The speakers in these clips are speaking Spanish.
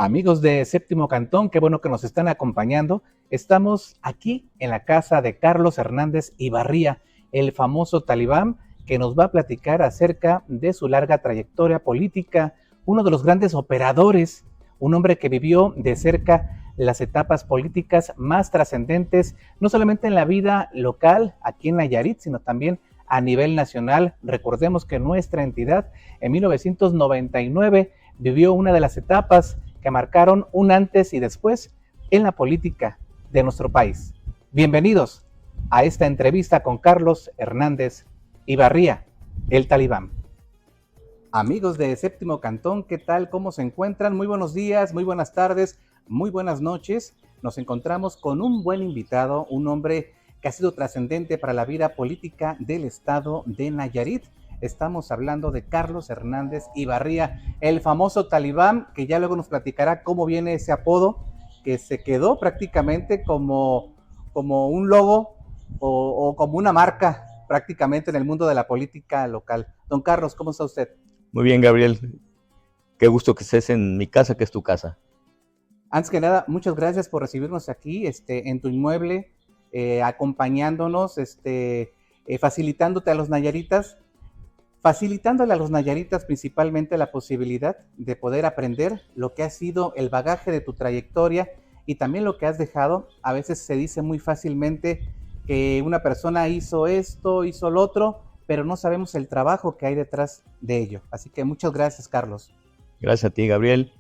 Amigos de Séptimo Cantón, qué bueno que nos están acompañando. Estamos aquí en la casa de Carlos Hernández Ibarría, el famoso talibán, que nos va a platicar acerca de su larga trayectoria política, uno de los grandes operadores, un hombre que vivió de cerca las etapas políticas más trascendentes, no solamente en la vida local, aquí en Nayarit, sino también a nivel nacional. Recordemos que nuestra entidad en 1999 vivió una de las etapas que marcaron un antes y después en la política de nuestro país. Bienvenidos a esta entrevista con Carlos Hernández Ibarría, el talibán. Amigos de Séptimo Cantón, ¿qué tal? ¿Cómo se encuentran? Muy buenos días, muy buenas tardes, muy buenas noches. Nos encontramos con un buen invitado, un hombre que ha sido trascendente para la vida política del estado de Nayarit. Estamos hablando de Carlos Hernández Ibarría, el famoso talibán, que ya luego nos platicará cómo viene ese apodo, que se quedó prácticamente como un logo o como una marca prácticamente en el mundo de la política local. Don Carlos, ¿cómo está usted? Muy bien, Gabriel. Qué gusto que estés en mi casa, que es tu casa. Antes que nada, muchas gracias por recibirnos aquí en tu inmueble, acompañándonos, facilitándote a los nayaritas, facilitándole a los nayaritas principalmente la posibilidad de poder aprender lo que ha sido el bagaje de tu trayectoria y también lo que has dejado. A veces se dice muy fácilmente que una persona hizo esto, hizo lo otro, pero no sabemos el trabajo que hay detrás de ello. Así que muchas gracias, Carlos. Gracias a ti, Gabriel.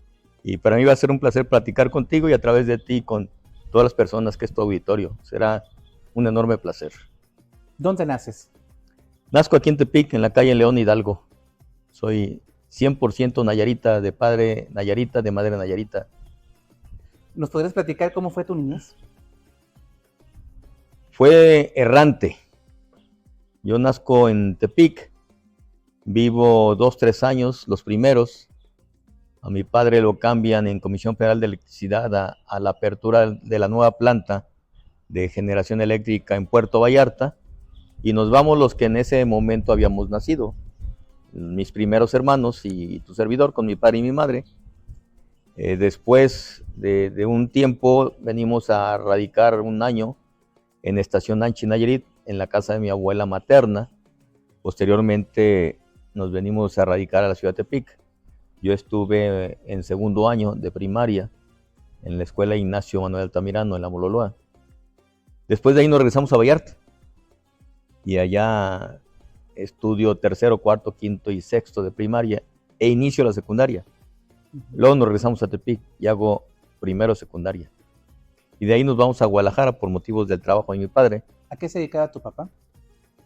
Y para mí va a ser un placer platicar contigo y a través de ti con todas las personas que es tu auditorio. Será un enorme placer. ¿Dónde naces? Nazco aquí en Tepic, en la calle León Hidalgo. Soy 100% nayarita, de padre nayarita, de madre nayarita. ¿Nos podrías platicar cómo fue tu niñez? Fue errante. Yo nazco en Tepic, vivo 2-3 años, los primeros. A mi padre lo cambian en Comisión Federal de Electricidad a la apertura de la nueva planta de generación eléctrica en Puerto Vallarta y nos vamos los que en ese momento habíamos nacido, mis primeros hermanos y tu servidor con mi padre y mi madre. Después de un tiempo venimos a radicar un año en Estación Nanchi, Nayarit, en la casa de mi abuela materna. Posteriormente nos venimos a radicar a la ciudad de Tepic. Yo estuve en segundo año de primaria en la escuela Ignacio Manuel Altamirano en La Mololoa. Después de ahí nos regresamos a Vallarta y allá estudio tercero, cuarto, quinto y sexto de primaria e inicio la secundaria. Luego nos regresamos a Tepic y hago primero secundaria. Y de ahí nos vamos a Guadalajara por motivos del trabajo de mi padre. ¿A qué se dedicaba tu papá?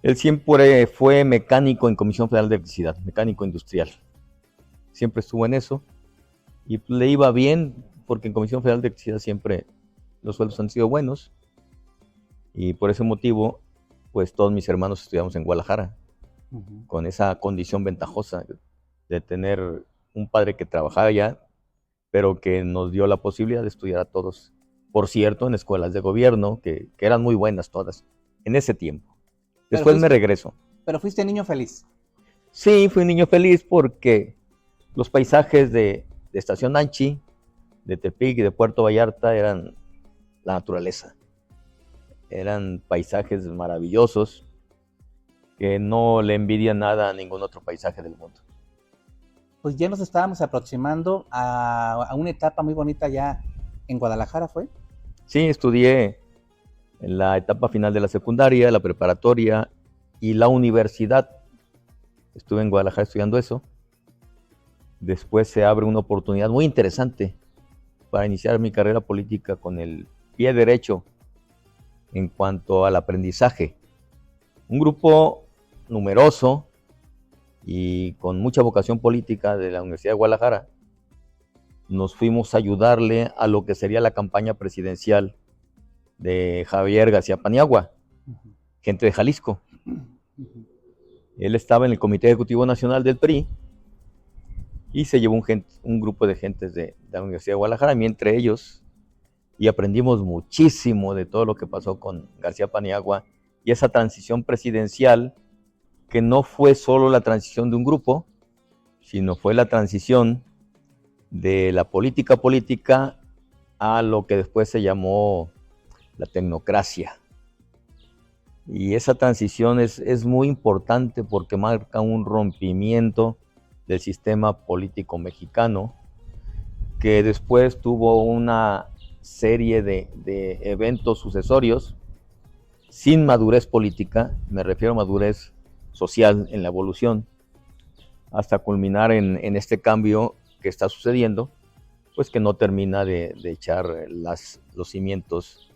Él siempre fue mecánico en Comisión Federal de Electricidad, mecánico industrial. Siempre estuvo en eso y le iba bien porque en Comisión Federal de Electricidad siempre los sueldos han sido buenos y por ese motivo pues todos mis hermanos estudiamos en Guadalajara con esa condición ventajosa de tener un padre que trabajaba allá pero que nos dio la posibilidad de estudiar a todos, por cierto, en escuelas de gobierno que eran muy buenas todas en ese tiempo. Después me regreso. Pero fuiste niño feliz. Sí, fui un niño feliz porque los paisajes de Estación Nanchi, de Tepic y de Puerto Vallarta eran la naturaleza. Eran paisajes maravillosos que no le envidian nada a ningún otro paisaje del mundo. Pues ya nos estábamos aproximando a una etapa muy bonita ya en Guadalajara, ¿fue? Sí, estudié en la etapa final de la secundaria, la preparatoria y la universidad. Estuve en Guadalajara estudiando eso. Después se abre una oportunidad muy interesante para iniciar mi carrera política con el pie derecho en cuanto al aprendizaje. Un grupo numeroso y con mucha vocación política de la Universidad de Guadalajara nos fuimos a ayudarle a lo que sería la campaña presidencial de Javier García Paniagua, gente de Jalisco. Él estaba en el Comité Ejecutivo Nacional del PRI y se llevó un grupo de gentes de la Universidad de Guadalajara, y entre ellos, y aprendimos muchísimo de todo lo que pasó con García Paniagua y esa transición presidencial, que no fue solo la transición de un grupo, sino fue la transición de la política a lo que después se llamó la tecnocracia. Y esa transición es muy importante porque marca un rompimiento del sistema político mexicano, que después tuvo una serie de eventos sucesorios sin madurez política, me refiero a madurez social en la evolución, hasta culminar en este cambio que está sucediendo, pues que no termina de echar los cimientos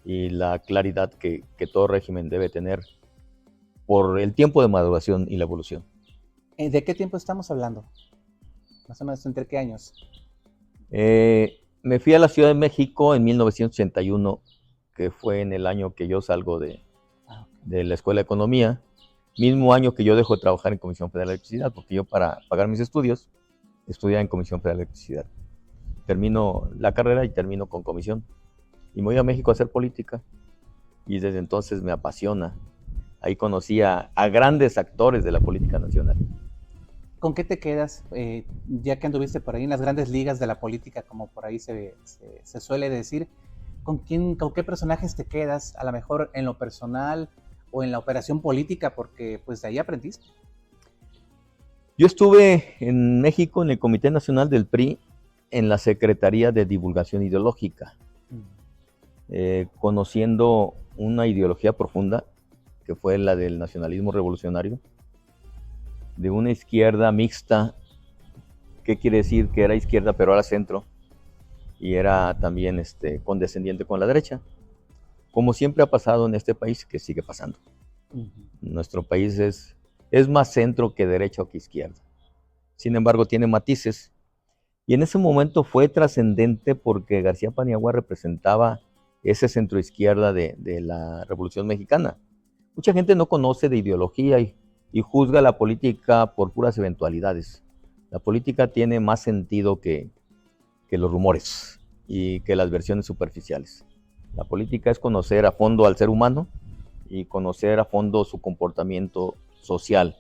y la claridad que todo régimen debe tener por el tiempo de maduración y la evolución. ¿De qué tiempo estamos hablando? Más o menos, ¿entre qué años? Me fui a la Ciudad de México en 1981, que fue en el año que yo salgo de la Escuela de Economía, mismo año que yo dejo de trabajar en Comisión Federal de Electricidad, porque yo, para pagar mis estudios, estudiaba en Comisión Federal de Electricidad. Termino la carrera y termino con comisión. Y me voy a México a hacer política. Y desde entonces me apasiona. Ahí conocí a grandes actores de la política nacional. ¿Con qué te quedas, ya que anduviste por ahí en las grandes ligas de la política, como por ahí se suele decir? ¿Con qué personajes te quedas, a lo mejor en lo personal o en la operación política? Porque pues de ahí aprendiste. Yo estuve en México en el Comité Nacional del PRI, en la Secretaría de Divulgación Ideológica, conociendo una ideología profunda, que fue la del nacionalismo revolucionario, de una izquierda mixta. ¿Qué quiere decir? Que era izquierda pero era centro, y era también condescendiente con la derecha, como siempre ha pasado en este país, que sigue pasando. Nuestro país es más centro que derecha o que izquierda. Sin embargo, tiene matices. Y en ese momento fue trascendente porque García Paniagua representaba ese centroizquierda de la Revolución Mexicana. Mucha gente no conoce de ideología y juzga la política por puras eventualidades. La política tiene más sentido que los rumores y que las versiones superficiales. La política es conocer a fondo al ser humano y conocer a fondo su comportamiento social.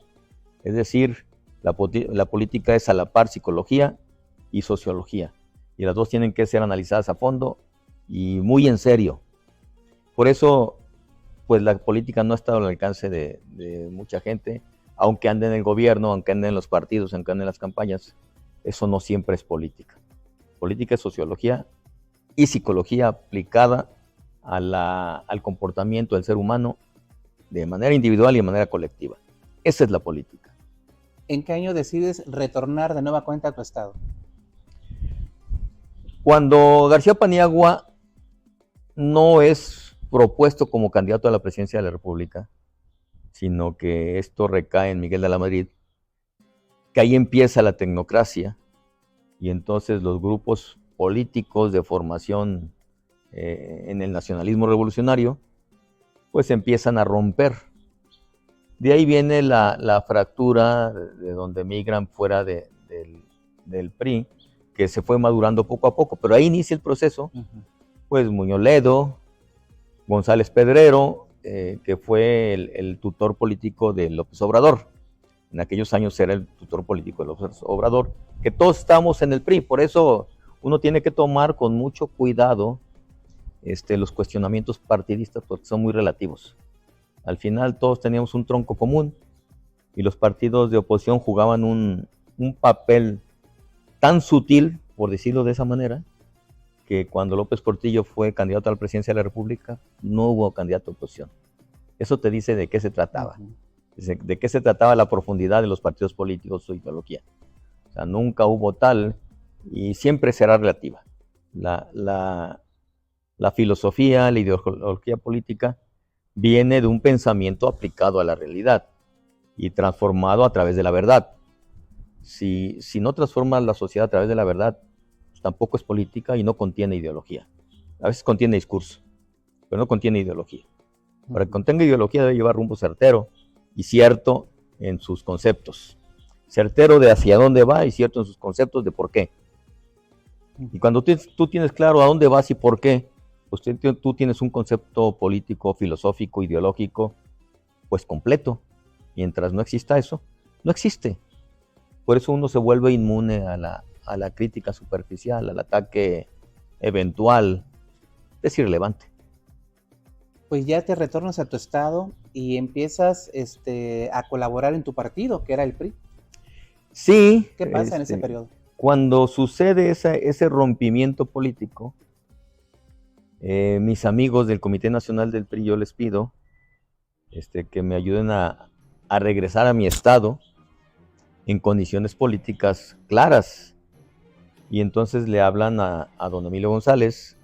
Es decir, la política es a la par psicología y sociología, y las dos tienen que ser analizadas a fondo y muy en serio. Por eso, pues la política no ha estado al alcance de mucha gente, aunque ande en el gobierno, aunque ande en los partidos, aunque ande en las campañas. Eso no siempre es política. Política es sociología y psicología aplicada al comportamiento del ser humano de manera individual y de manera colectiva. Esa es la política. ¿En qué año decides retornar de nueva cuenta a tu estado? Cuando García Paniagua no es propuesto como candidato a la presidencia de la República, sino que esto recae en Miguel de la Madrid, que ahí empieza la tecnocracia, y entonces los grupos políticos de formación en el nacionalismo revolucionario, pues empiezan a romper. De ahí viene la fractura de donde migran fuera del PRI, que se fue madurando poco a poco, pero ahí inicia el proceso. Pues Muñoz Ledo, González Pedrero, que fue el tutor político de López Obrador. En aquellos años era el tutor político de López Obrador, que todos estamos en el PRI, por eso uno tiene que tomar con mucho cuidado los cuestionamientos partidistas, porque son muy relativos. Al final todos teníamos un tronco común y los partidos de oposición jugaban un papel tan sutil, por decirlo de esa manera, que cuando López Portillo fue candidato a la presidencia de la República, no hubo candidato a oposición. Eso te dice de qué se trataba, de qué se trataba la profundidad de los partidos políticos, su ideología. O sea, nunca hubo tal, y siempre será relativa. La filosofía, la ideología política viene de un pensamiento aplicado a la realidad y transformado a través de la verdad. Si no transformas la sociedad a través de la verdad, pues tampoco es política y no contiene ideología. A veces contiene discurso, pero no contiene ideología. Para que contenga ideología debe llevar rumbo certero y cierto en sus conceptos. Certero de hacia dónde va y cierto en sus conceptos de por qué. Y cuando tú tienes claro a dónde vas y por qué, pues tú tienes un concepto político, filosófico, ideológico, pues completo. Mientras no exista eso, no existe. Por eso uno se vuelve inmune a a la crítica superficial, al ataque eventual, es irrelevante. Pues ya te retornas a tu estado y empiezas a colaborar en tu partido, que era el PRI. Sí. ¿Qué pasa en ese periodo? Cuando sucede ese rompimiento político, mis amigos del Comité Nacional del PRI, yo les pido que me ayuden a regresar a mi estado en condiciones políticas claras. Y entonces le hablan a don Emilio González,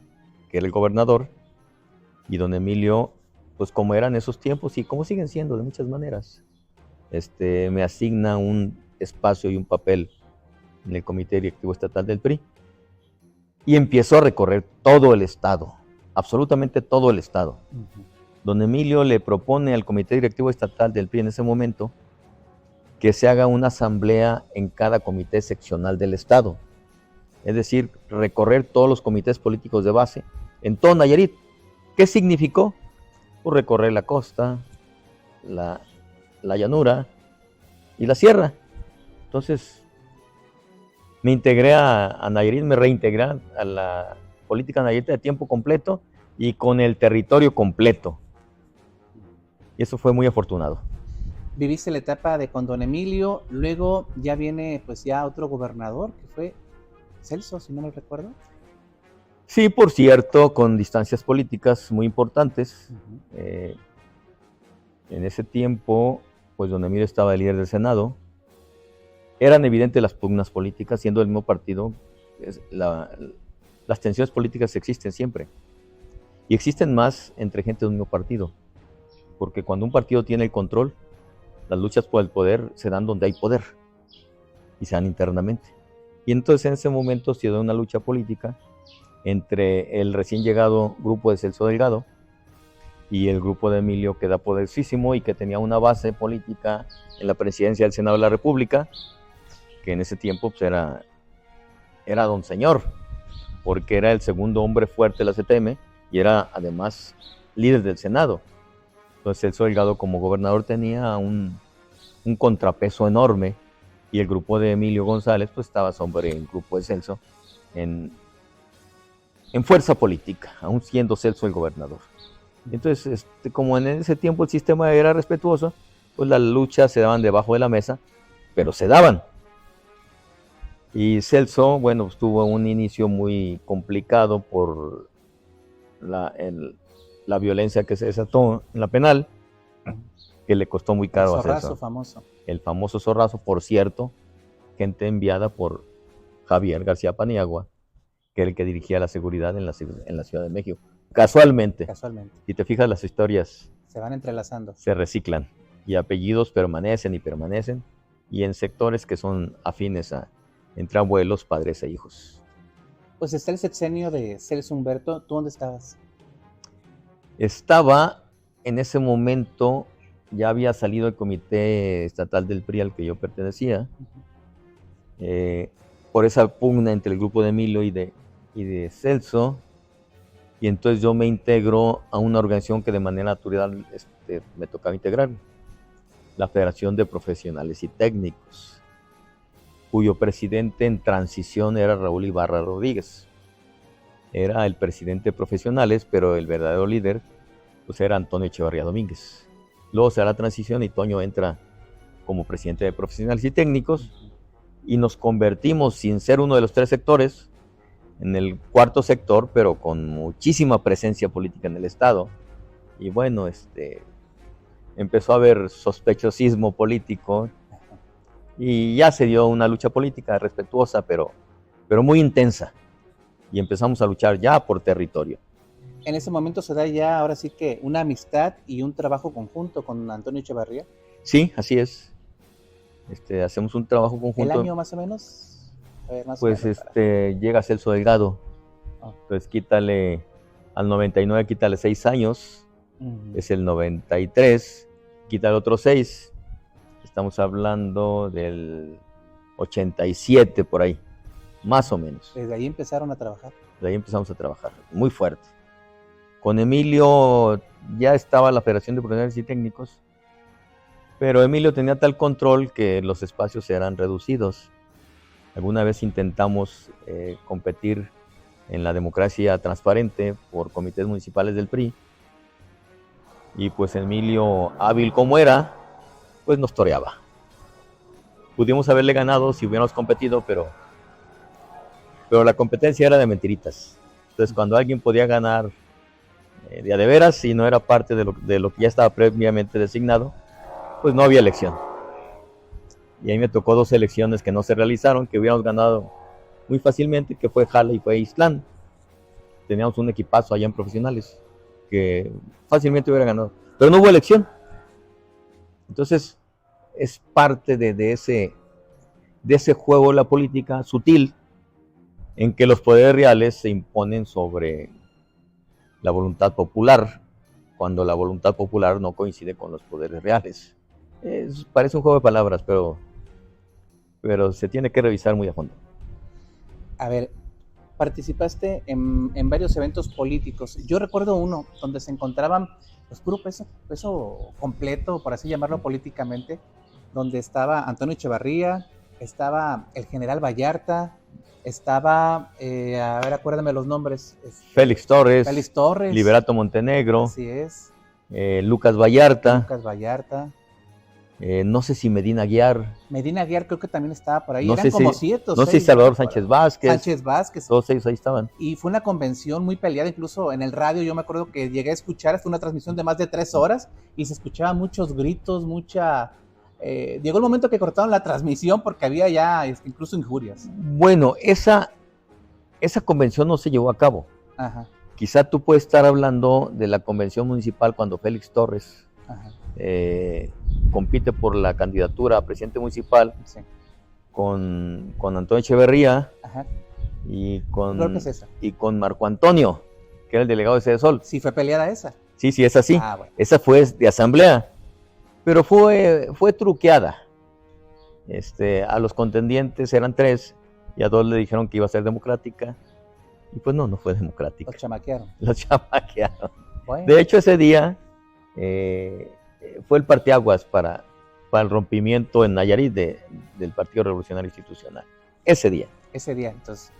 que era el gobernador, y don Emilio, pues como eran esos tiempos y como siguen siendo de muchas maneras, me asigna un espacio y un papel en el Comité Directivo Estatal del PRI. Y empiezo a recorrer todo el estado, absolutamente todo el estado. Don Emilio le propone al Comité Directivo Estatal del PRI en ese momento que se haga una asamblea en cada comité seccional del estado. Es decir, recorrer todos los comités políticos de base en todo Nayarit. ¿Qué significó? Pues recorrer la costa, la llanura y la sierra. Entonces, me integré a Nayarit, me reintegré a la política nayarita de tiempo completo y con el territorio completo. Y eso fue muy afortunado. Viviste la etapa de con don Emilio, luego ya viene pues ya otro gobernador, que fue Celso, si no me recuerdo. Sí, por cierto, con distancias políticas muy importantes. En ese tiempo, pues don Emilio estaba de líder del Senado. Eran evidentes las pugnas políticas, siendo el mismo partido. Las tensiones políticas existen siempre. Y existen más entre gente del mismo partido. Porque cuando un partido tiene el control, las luchas por el poder se dan donde hay poder. Y se dan internamente. Y entonces en ese momento se dio una lucha política entre el recién llegado grupo de Celso Delgado y el grupo de Emilio, que da poderosísimo y que tenía una base política en la presidencia del Senado de la República, que en ese tiempo pues, era don señor, porque era el segundo hombre fuerte de la CTM y era además líder del Senado. Entonces Celso Delgado como gobernador tenía un contrapeso enorme y el grupo de Emilio González pues estaba sobre el grupo de Celso en fuerza política, aún siendo Celso el gobernador. Entonces, como en ese tiempo el sistema era respetuoso, pues las luchas se daban debajo de la mesa, pero se daban. Y Celso, bueno, pues, tuvo un inicio muy complicado por la violencia que se desató en la penal, que le costó muy caro a Celso. El zorrazo famoso. El famoso zorrazo, por cierto, gente enviada por Javier García Paniagua, que era el que dirigía la seguridad en la Ciudad de México. Casualmente. Si te fijas, las historias se van entrelazando. Se reciclan y apellidos permanecen, y en sectores que son afines entre abuelos, padres e hijos. Pues está el sexenio de Celso Humberto. ¿Tú dónde estabas? Estaba en ese momento, ya había salido el comité estatal del PRI al que yo pertenecía, por esa pugna entre el grupo de Emilio y de Celso, y entonces yo me integro a una organización que de manera natural me tocaba integrar, la Federación de Profesionales y Técnicos, cuyo presidente en transición era Raúl Ibarra Rodríguez. Era el presidente de profesionales, pero el verdadero líder pues era Antonio Echevarría Domínguez. Luego se da la transición y Toño entra como presidente de profesionales y técnicos y nos convertimos, sin ser uno de los tres sectores, en el cuarto sector, pero con muchísima presencia política en el estado. Y bueno, empezó a haber sospechosismo político y ya se dio una lucha política respetuosa, pero muy intensa. Y empezamos a luchar ya por territorio. En ese momento se da ya, ahora sí que, una amistad y un trabajo conjunto con Antonio Echevarría. Sí, así es. Hacemos un trabajo conjunto. ¿El año más o menos? A ver, más pues o menos, llega Celso Delgado. Entonces quítale al 99, quítale 6 años. Es el 93. Quítale otros 6. Estamos hablando del 87 por ahí. Más o menos. Desde ahí empezaron a trabajar. De ahí empezamos a trabajar, muy fuerte. Con Emilio ya estaba la Federación de Profesionales y Técnicos, pero Emilio tenía tal control que los espacios eran reducidos. Alguna vez intentamos competir en la democracia transparente por comités municipales del PRI, y pues Emilio, hábil como era, pues nos toreaba. Pudimos haberle ganado si hubiéramos competido, pero la competencia era de mentiritas. Entonces, cuando alguien podía ganar de a de veras y no era parte de lo que ya estaba previamente designado, pues no había elección. Y ahí me tocó 2 elecciones que no se realizaron, que hubiéramos ganado muy fácilmente, que fue Jala y fue Ixtlán. Teníamos un equipazo allá en profesionales que fácilmente hubiera ganado, pero no hubo elección. Entonces es parte de ese juego de la política sutil, en que los poderes reales se imponen sobre la voluntad popular, cuando la voluntad popular no coincide con los poderes reales. Parece un juego de palabras, pero se tiene que revisar muy a fondo. A ver, participaste en varios eventos políticos. Yo recuerdo uno donde se encontraban, pues puro peso completo, por así llamarlo políticamente, donde estaba Antonio Echevarría, estaba el general Vallarta, estaba, a ver, acuérdame los nombres. Félix Torres, Liberato Montenegro, así es. Lucas Vallarta. Lucas Vallarta. No sé si Medina Aguiar. Medina Aguiar creo que también estaba por ahí. No Eran sé como si, 7 o no 6. sé si Salvador Sánchez Vázquez. Sánchez Vázquez. Todos ellos ahí estaban. Y fue una convención muy peleada, incluso en el radio. Yo me acuerdo que llegué a escuchar, fue una transmisión de más de 3 horas y se escuchaban muchos gritos, llegó el momento que cortaron la transmisión porque había ya incluso injurias. Bueno, esa convención no se llevó a cabo. Ajá. Quizá tú puedes estar hablando de la convención municipal cuando Félix Torres compite por la candidatura a presidente municipal, sí, con Antonio Echeverría. Ajá. Y con Marco Antonio, que era el delegado de Sede Sol. Sí, fue peleada esa. Sí, es así. Bueno. Esa fue de asamblea, pero fue truqueada. A los contendientes eran 3 y a 2 le dijeron que iba a ser democrática, y pues no fue democrática. Los chamaquearon. Bueno. De hecho, ese día fue el parteaguas para el rompimiento en Nayarit del Partido Revolucionario Institucional. Ese día, entonces,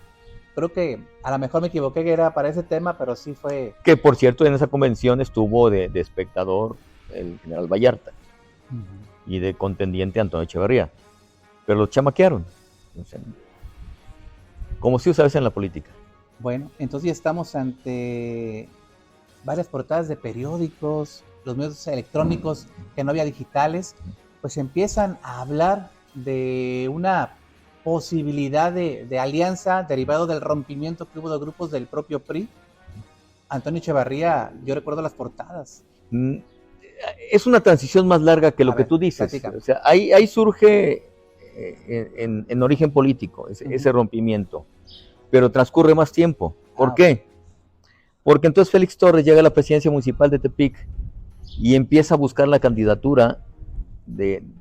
creo que a lo mejor me equivoqué que era para ese tema, pero sí fue... Que por cierto, en esa convención estuvo de espectador el general Vallarta, y de contendiente Antonio Echeverría, pero los chamaquearon. O sea, como si usabas en la política. Bueno, entonces ya estamos ante varias portadas de periódicos, los medios electrónicos, que no había digitales, pues empiezan a hablar de una posibilidad de alianza derivado del rompimiento que hubo de grupos del propio PRI. Antonio Echevarría, yo recuerdo las portadas. Es una transición más larga que lo que tú dices. O sea, ahí surge en origen político ese rompimiento, pero transcurre más tiempo. ¿Por qué? Porque entonces Félix Torres llega a la presidencia municipal de Tepic y empieza a buscar la candidatura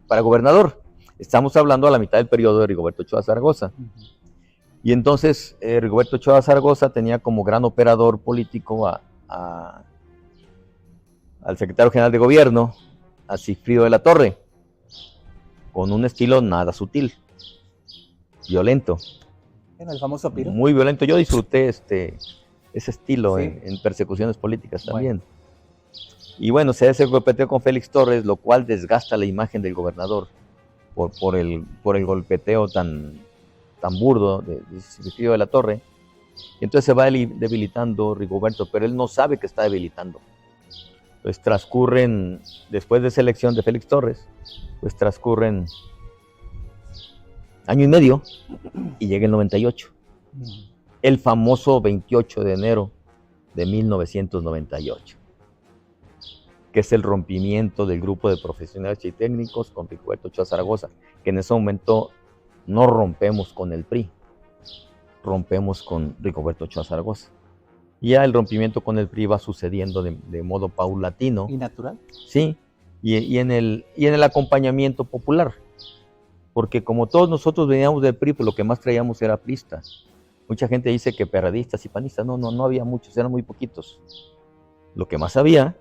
para gobernador. Estamos hablando a la mitad del periodo de Rigoberto Ochoa Zaragoza. Y entonces Rigoberto Ochoa Zaragoza tenía como gran operador político al secretario general de gobierno, a Sigfrido de la Torre, con un estilo nada sutil, violento. ¿En el famoso Piro? Muy violento. Yo disfruté ese estilo, sí, en persecuciones políticas también. Bueno. Y bueno, se hace el golpeteo con Félix Torres, lo cual desgasta la imagen del gobernador por el golpeteo tan burdo de Sigfrido de la Torre. Y entonces se va debilitando Rigoberto, pero él no sabe que está debilitando. Pues transcurren, después de esa elección de Félix Torres, pues transcurren año y medio y llega el 98. El famoso 28 de enero de 1998. Que es el rompimiento del grupo de profesionales y técnicos con Rigoberto Ochoa Zaragoza, que en ese momento no rompemos con el PRI, rompemos con Rigoberto Ochoa Zaragoza. Y ya el rompimiento con el PRI va sucediendo de modo paulatino. ¿Y natural? Sí, y en el acompañamiento popular, porque como todos nosotros veníamos del PRI, pues lo que más traíamos era priistas. Mucha gente dice que perradistas y panistas, no había muchos, eran muy poquitos. Lo que más había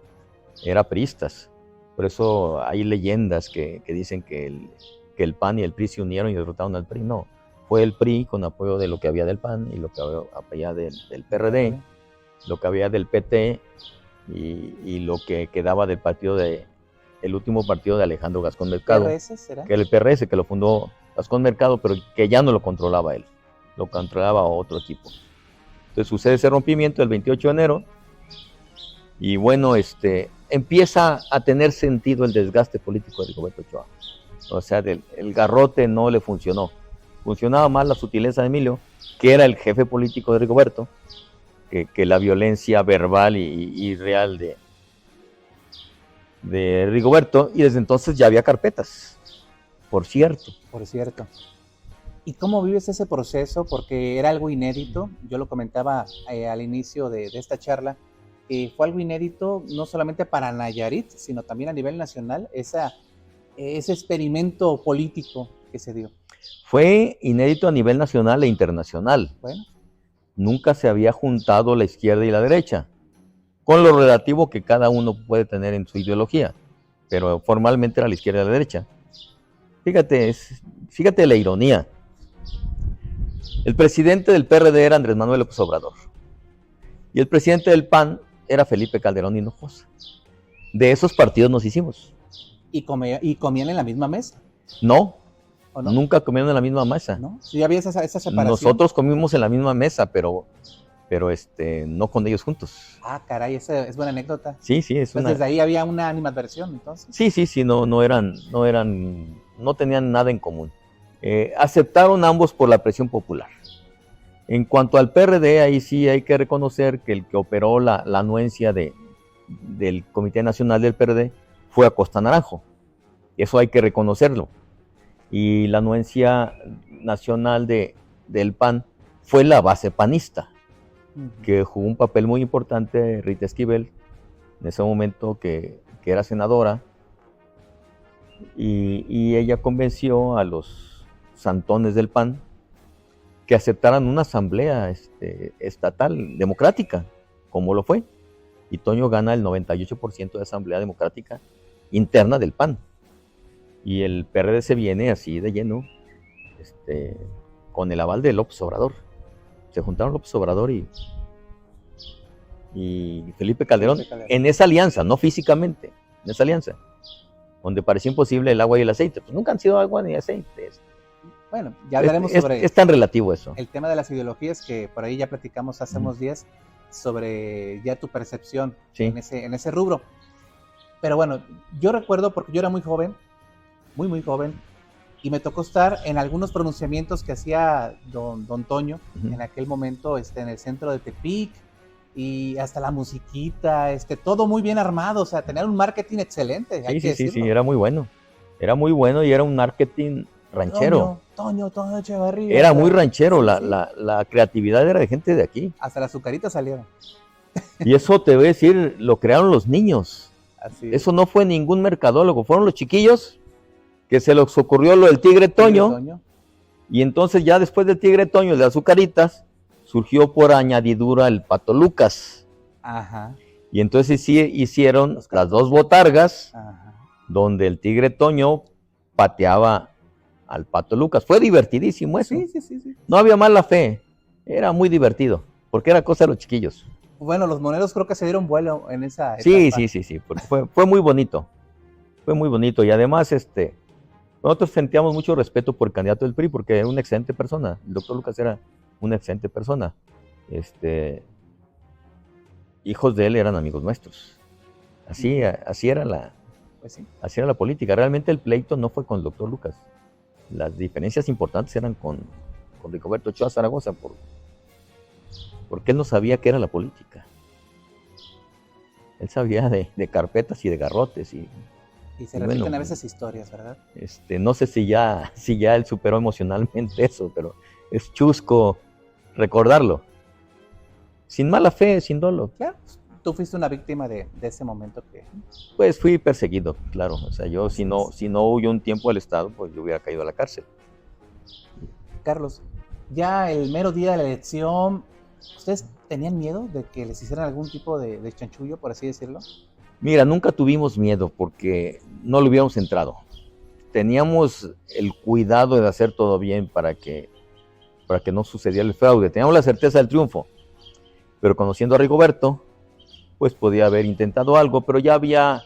era priistas. Por eso hay leyendas que dicen que el PAN y el PRI se unieron y derrotaron al PRI. No, apoyo del PRI, con apoyo de lo que había del PAN y lo que había del PRD, lo que había del PT y lo que quedaba del el último partido de Alejandro Gascón Mercado. ¿PRS será? Que era el PRS, que lo fundó Gascón Mercado, pero que ya no lo controlaba él, lo controlaba otro equipo. Entonces sucede ese rompimiento el 28 de enero y bueno, empieza a tener sentido el desgaste político de Rigoberto Ochoa. O sea, el garrote no le funcionó. Funcionaba más la sutileza de Emilio, que era el jefe político de Rigoberto, que la violencia verbal y real de Rigoberto, y desde entonces ya había carpetas, por cierto. Por cierto. ¿Y cómo vives ese proceso? Porque era algo inédito, yo lo comentaba al inicio de esta charla, fue algo inédito no solamente para Nayarit, sino también a nivel nacional, ese experimento político que se dio. Fue inédito a nivel nacional e internacional. Bueno. Nunca se había juntado la izquierda y la derecha, con lo relativo que cada uno puede tener en su ideología, pero formalmente era la izquierda y la derecha. Fíjate la ironía. El presidente del PRD era Andrés Manuel López Obrador, y el presidente del PAN era Felipe Calderón Hinojosa. De esos partidos nos hicimos. ¿Y comían en la misma mesa? No, ¿o no? Nunca comieron en la misma mesa. ¿No? ¿Sí había esa separación? Nosotros comimos en la misma mesa, pero no con ellos juntos. Ah, caray, esa es buena anécdota. Sí, Entonces, desde ahí había una animadversión, entonces. Sí, no tenían nada en común. Aceptaron ambos por la presión popular. En cuanto al PRD, ahí sí hay que reconocer que el que operó la anuencia del Comité Nacional del PRD fue Acosta Naranjo. Eso hay que reconocerlo. Y la anuencia nacional del PAN fue la base panista, que jugó un papel muy importante Rita Esquivel, en ese momento que era senadora, y ella convenció a los santones del PAN que aceptaran una asamblea estatal democrática, como lo fue. Y Toño gana el 98% de asamblea democrática interna del PAN. Y el PRD se viene así de lleno, con el aval de López Obrador. Se juntaron López Obrador y Felipe Calderón en esa alianza, no físicamente, en esa alianza, donde parecía imposible el agua y el aceite. Pues nunca han sido agua ni aceite. Bueno, ya hablaremos sobre... Es tan relativo eso. El tema de las ideologías, que por ahí ya platicamos hace unos días, sobre ya tu percepción en ese rubro. Pero bueno, yo recuerdo, porque yo era muy joven, muy joven, y me tocó estar en algunos pronunciamientos que hacía don Toño, en aquel momento en el centro de Tepic, y hasta la musiquita, todo muy bien armado, o sea, tenía un marketing excelente. Sí, era muy bueno. Era muy bueno y era un marketing ranchero. Toño Echevarría. Era muy ranchero, la creatividad era de gente de aquí. Hasta las azucaritas salieron. Y eso te voy a decir, lo crearon los niños. Así es. Eso no fue ningún mercadólogo, fueron los chiquillos que se les ocurrió lo del Tigre Toño. Y entonces ya después del Tigre Toño, el de azucaritas, surgió por añadidura el Pato Lucas. Ajá. Y entonces sí hicieron las dos botargas, donde el Tigre Toño pateaba al Pato Lucas. Fue divertidísimo eso. Sí. No había mala fe, era muy divertido, porque era cosa de los chiquillos. Bueno, los moneros creo que se dieron vuelo en esa etapa. Sí, porque fue muy bonito. Fue muy bonito y además nosotros sentíamos mucho respeto por el candidato del PRI porque era una excelente persona. El doctor Lucas era una excelente persona. Hijos de él eran amigos nuestros. Así era así era la política. Realmente el pleito no fue con el doctor Lucas. Las diferencias importantes eran con Rigoberto Ochoa Zaragoza, porque él no sabía qué era la política. Él sabía de carpetas y de garrotes. Y se repiten a veces historias, ¿verdad? No sé si ya él superó emocionalmente eso, pero es chusco recordarlo. Sin mala fe, sin dolo. Claro, tú fuiste una víctima de ese momento que... Pues fui perseguido, claro. O sea, yo si no huyo un tiempo al Estado, pues yo hubiera caído a la cárcel. Carlos, ya el mero día de la elección, ¿ustedes tenían miedo de que les hicieran algún tipo de chanchullo, por así decirlo? Mira, nunca tuvimos miedo porque no le hubiéramos entrado. Teníamos el cuidado de hacer todo bien para que para que no sucediera el fraude. Teníamos la certeza del triunfo, pero conociendo a Rigoberto, pues podía haber intentado algo, pero ya había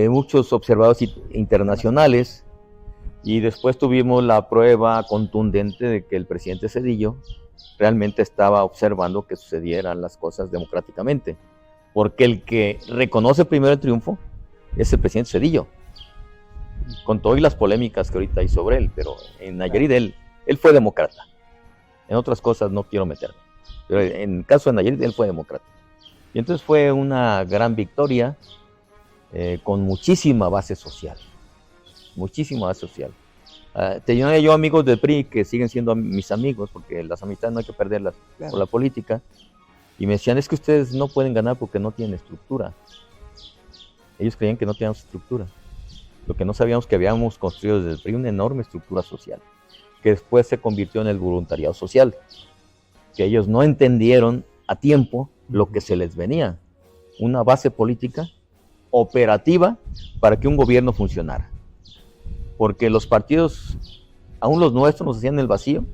muchos observadores internacionales, y después tuvimos la prueba contundente de que el presidente Zedillo realmente estaba observando que sucedieran las cosas democráticamente, porque el que reconoce primero el triunfo es el presidente Zedillo, con todas las polémicas que ahorita hay sobre él, pero en Nayarit él fue demócrata. En otras cosas no quiero meterme, pero en el caso de Nayarit él fue demócrata. Y entonces fue una gran victoria, con muchísima base social, muchísima base social. Tenía yo amigos del PRI que siguen siendo mis amigos, porque las amistades no hay que perderlas por la política, y me decían, es que ustedes no pueden ganar porque no tienen estructura. Ellos creían que no teníamos estructura. Lo que no sabíamos que habíamos construido desde el PRI una enorme estructura social, que después se convirtió en el voluntariado social, que ellos no entendieron a tiempo lo que se les venía, una base política operativa para que un gobierno funcionara. Porque los partidos, aún los nuestros, nos hacían el vacío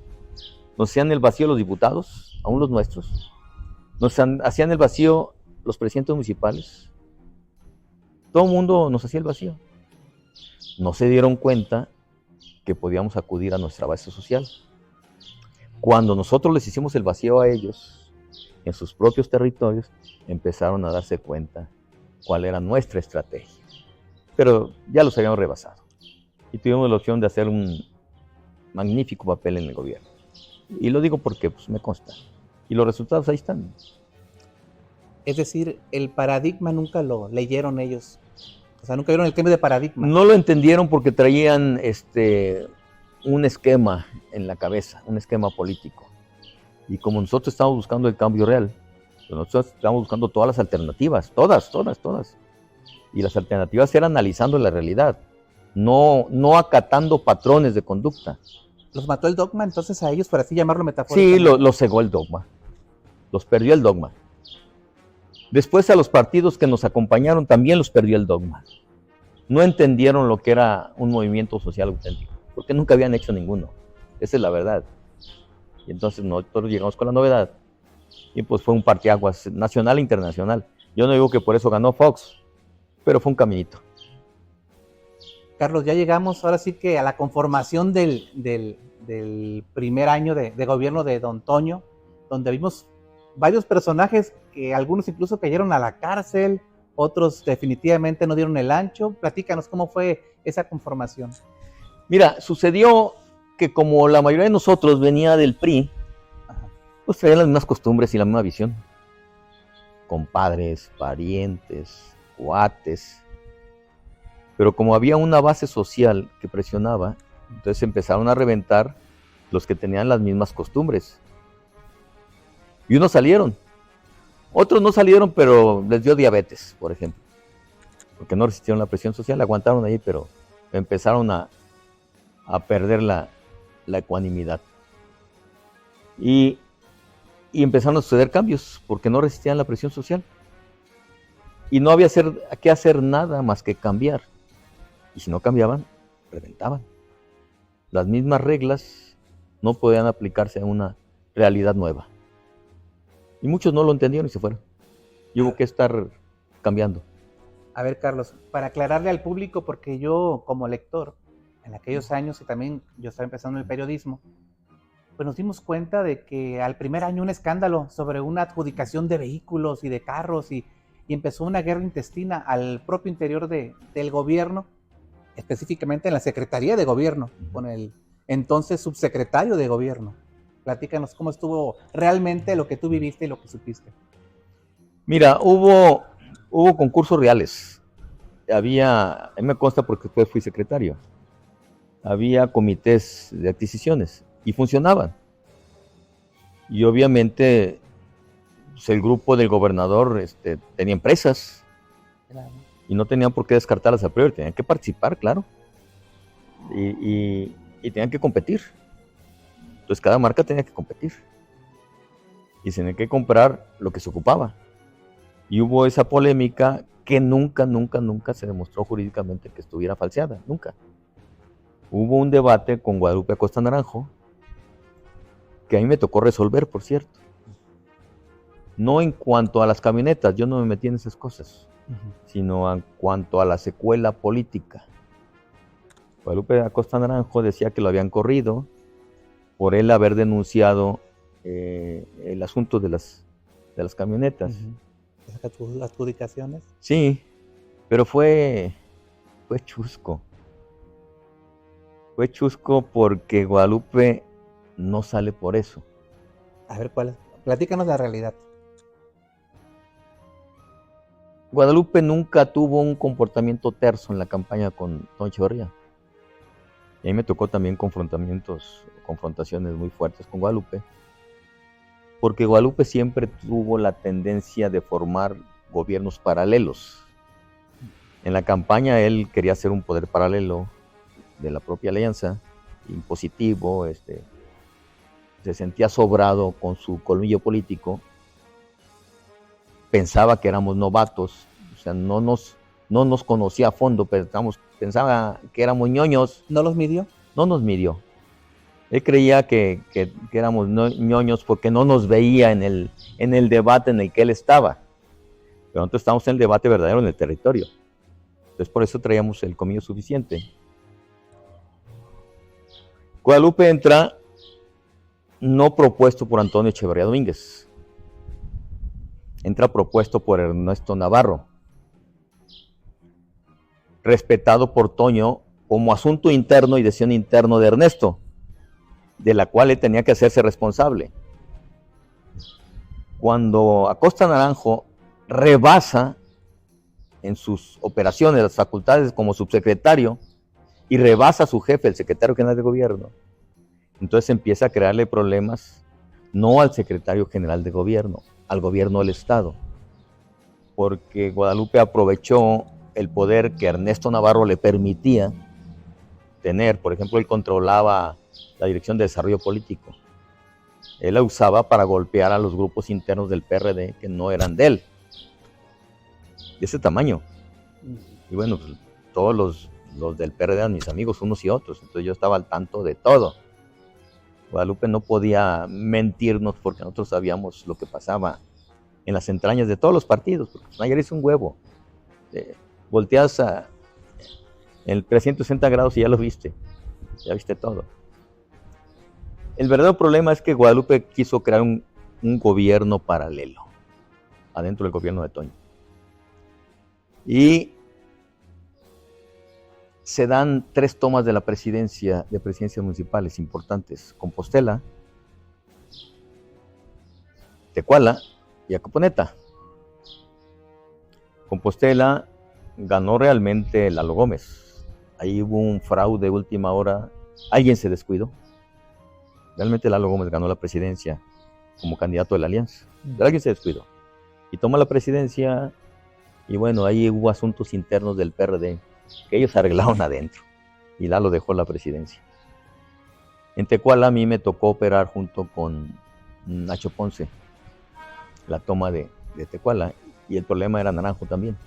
los diputados, aún los nuestros, nos hacían el vacío los presidentes municipales, todo el mundo nos hacía el vacío. No se dieron cuenta que podíamos acudir a nuestra base social. Cuando nosotros les hicimos el vacío a ellos, en sus propios territorios, empezaron a darse cuenta cuál era nuestra estrategia. Pero ya los habíamos rebasado. Y tuvimos la opción de hacer un magnífico papel en el gobierno. Y lo digo porque pues, me consta. Y los resultados ahí están. Es decir, el paradigma nunca lo leyeron ellos. O sea, nunca vieron el cambio de paradigma. No lo entendieron porque traían un esquema en la cabeza, un esquema político. Y como nosotros estamos buscando el cambio real, pues nosotros estamos buscando todas las alternativas, todas. Y las alternativas eran analizando la realidad, no acatando patrones de conducta. ¿Los mató el dogma entonces a ellos, por así llamarlo metafóricamente? Sí, los cegó el dogma, los perdió el dogma. Después a los partidos que nos acompañaron también los perdió el dogma. No entendieron lo que era un movimiento social auténtico, porque nunca habían hecho ninguno. Esa es la verdad. Y entonces nosotros llegamos con la novedad, y pues fue un parteaguas nacional e internacional. Yo no digo que por eso ganó Fox, pero fue un caminito. Carlos, ya llegamos ahora sí que a la conformación del primer año de gobierno de Don Toño, donde vimos varios personajes que algunos incluso cayeron a la cárcel, otros definitivamente no dieron el ancho. Platícanos cómo fue esa conformación. Mira, sucedió que como la mayoría de nosotros venía del PRI, pues traían las mismas costumbres y la misma visión. Compadres, parientes, cuates. Pero como había una base social que presionaba, entonces empezaron a reventar los que tenían las mismas costumbres. Y unos salieron. Otros no salieron, pero les dio diabetes, por ejemplo. Porque no resistieron la presión social, aguantaron ahí, pero empezaron a perder la ecuanimidad. Y empezaron a suceder cambios, porque no resistían la presión social. Y no había que hacer nada más que cambiar. Y si no cambiaban, reventaban. Las mismas reglas no podían aplicarse a una realidad nueva. Y muchos no lo entendieron y se fueron. Y hubo que estar cambiando. A ver, Carlos, para aclararle al público, porque yo como lector, en aquellos años, y también yo estaba empezando en el periodismo, pues nos dimos cuenta de que al primer año un escándalo sobre una adjudicación de vehículos y de carros, y empezó una guerra intestina al propio interior del gobierno, específicamente en la Secretaría de Gobierno, con el entonces subsecretario de Gobierno. Platícanos cómo estuvo realmente lo que tú viviste y lo que supiste. Mira, hubo concursos reales. A mí me consta porque después fui secretario. Había comités de adquisiciones y funcionaban. Y obviamente pues, el grupo del gobernador tenía empresas. Claro. Y no tenían por qué descartarlas a priori, tenían que participar, claro. Y tenían que competir. Entonces cada marca tenía que competir. Y se tenía que comprar lo que se ocupaba. Y hubo esa polémica que nunca se demostró jurídicamente que estuviera falseada, nunca. Hubo un debate con Guadalupe Acosta Naranjo, que a mí me tocó resolver, por cierto. No en cuanto a las camionetas, yo no me metí en esas cosas, sino en cuanto a la secuela política. Guadalupe Acosta Naranjo decía que lo habían corrido por él haber denunciado el asunto de las camionetas. ¿Las adjudicaciones? Sí, pero fue chusco. Fue chusco porque Guadalupe no sale por eso. A ver, ¿cuál es? Platícanos la realidad. Guadalupe nunca tuvo un comportamiento terso en la campaña con Toño Echeverría. Y a mí me tocó también confrontaciones muy fuertes con Guadalupe, porque Guadalupe siempre tuvo la tendencia de formar gobiernos paralelos. En la campaña él quería hacer un poder paralelo de la propia alianza, impositivo, se sentía sobrado con su colmillo político, pensaba que éramos novatos, o sea, no nos conocía a fondo, pensaba que éramos ñoños. ¿No los midió? No nos midió. Él creía que éramos ñoños porque no nos veía en el debate en el que él estaba. Pero nosotros estábamos en el debate verdadero en el territorio. Entonces por eso traíamos el colmillo suficiente. Guadalupe entra no propuesto por Antonio Echeverría Domínguez. Entra propuesto por Ernesto Navarro, respetado por Toño como asunto interno y decisión interno de Ernesto, de la cual él tenía que hacerse responsable. Cuando Acosta Naranjo rebasa en sus operaciones las facultades como subsecretario y rebasa a su jefe, el secretario general de gobierno, entonces empieza a crearle problemas no al secretario general de gobierno, al gobierno del estado, porque Guadalupe aprovechó el poder que Ernesto Navarro le permitía tener. Por ejemplo, él controlaba la Dirección de Desarrollo Político. Él la usaba para golpear a los grupos internos del PRD que no eran de él, de ese tamaño. Y bueno, pues, todos los del PRD eran mis amigos, unos y otros, entonces yo estaba al tanto de todo. Guadalupe no podía mentirnos porque nosotros sabíamos lo que pasaba en las entrañas de todos los partidos, porque Nayarit es un huevo. Volteas en el 360 grados y ya lo viste, ya viste todo. El verdadero problema es que Guadalupe quiso crear un gobierno paralelo adentro del gobierno de Toño. Y se dan 3 tomas de presidencias municipales importantes: Compostela, Tecuala y Acaponeta. Compostela ganó realmente Lalo Gómez. Ahí hubo un fraude de última hora, alguien se descuidó. Realmente Lalo Gómez ganó la presidencia como candidato de la alianza, pero alguien se descuidó y toma la presidencia. Y bueno, ahí hubo asuntos internos del PRD que ellos arreglaron adentro y Lalo dejó la presidencia. En Tecuala a mí me tocó operar junto con Nacho Ponce la toma de Tecuala, y el problema era Naranjo también,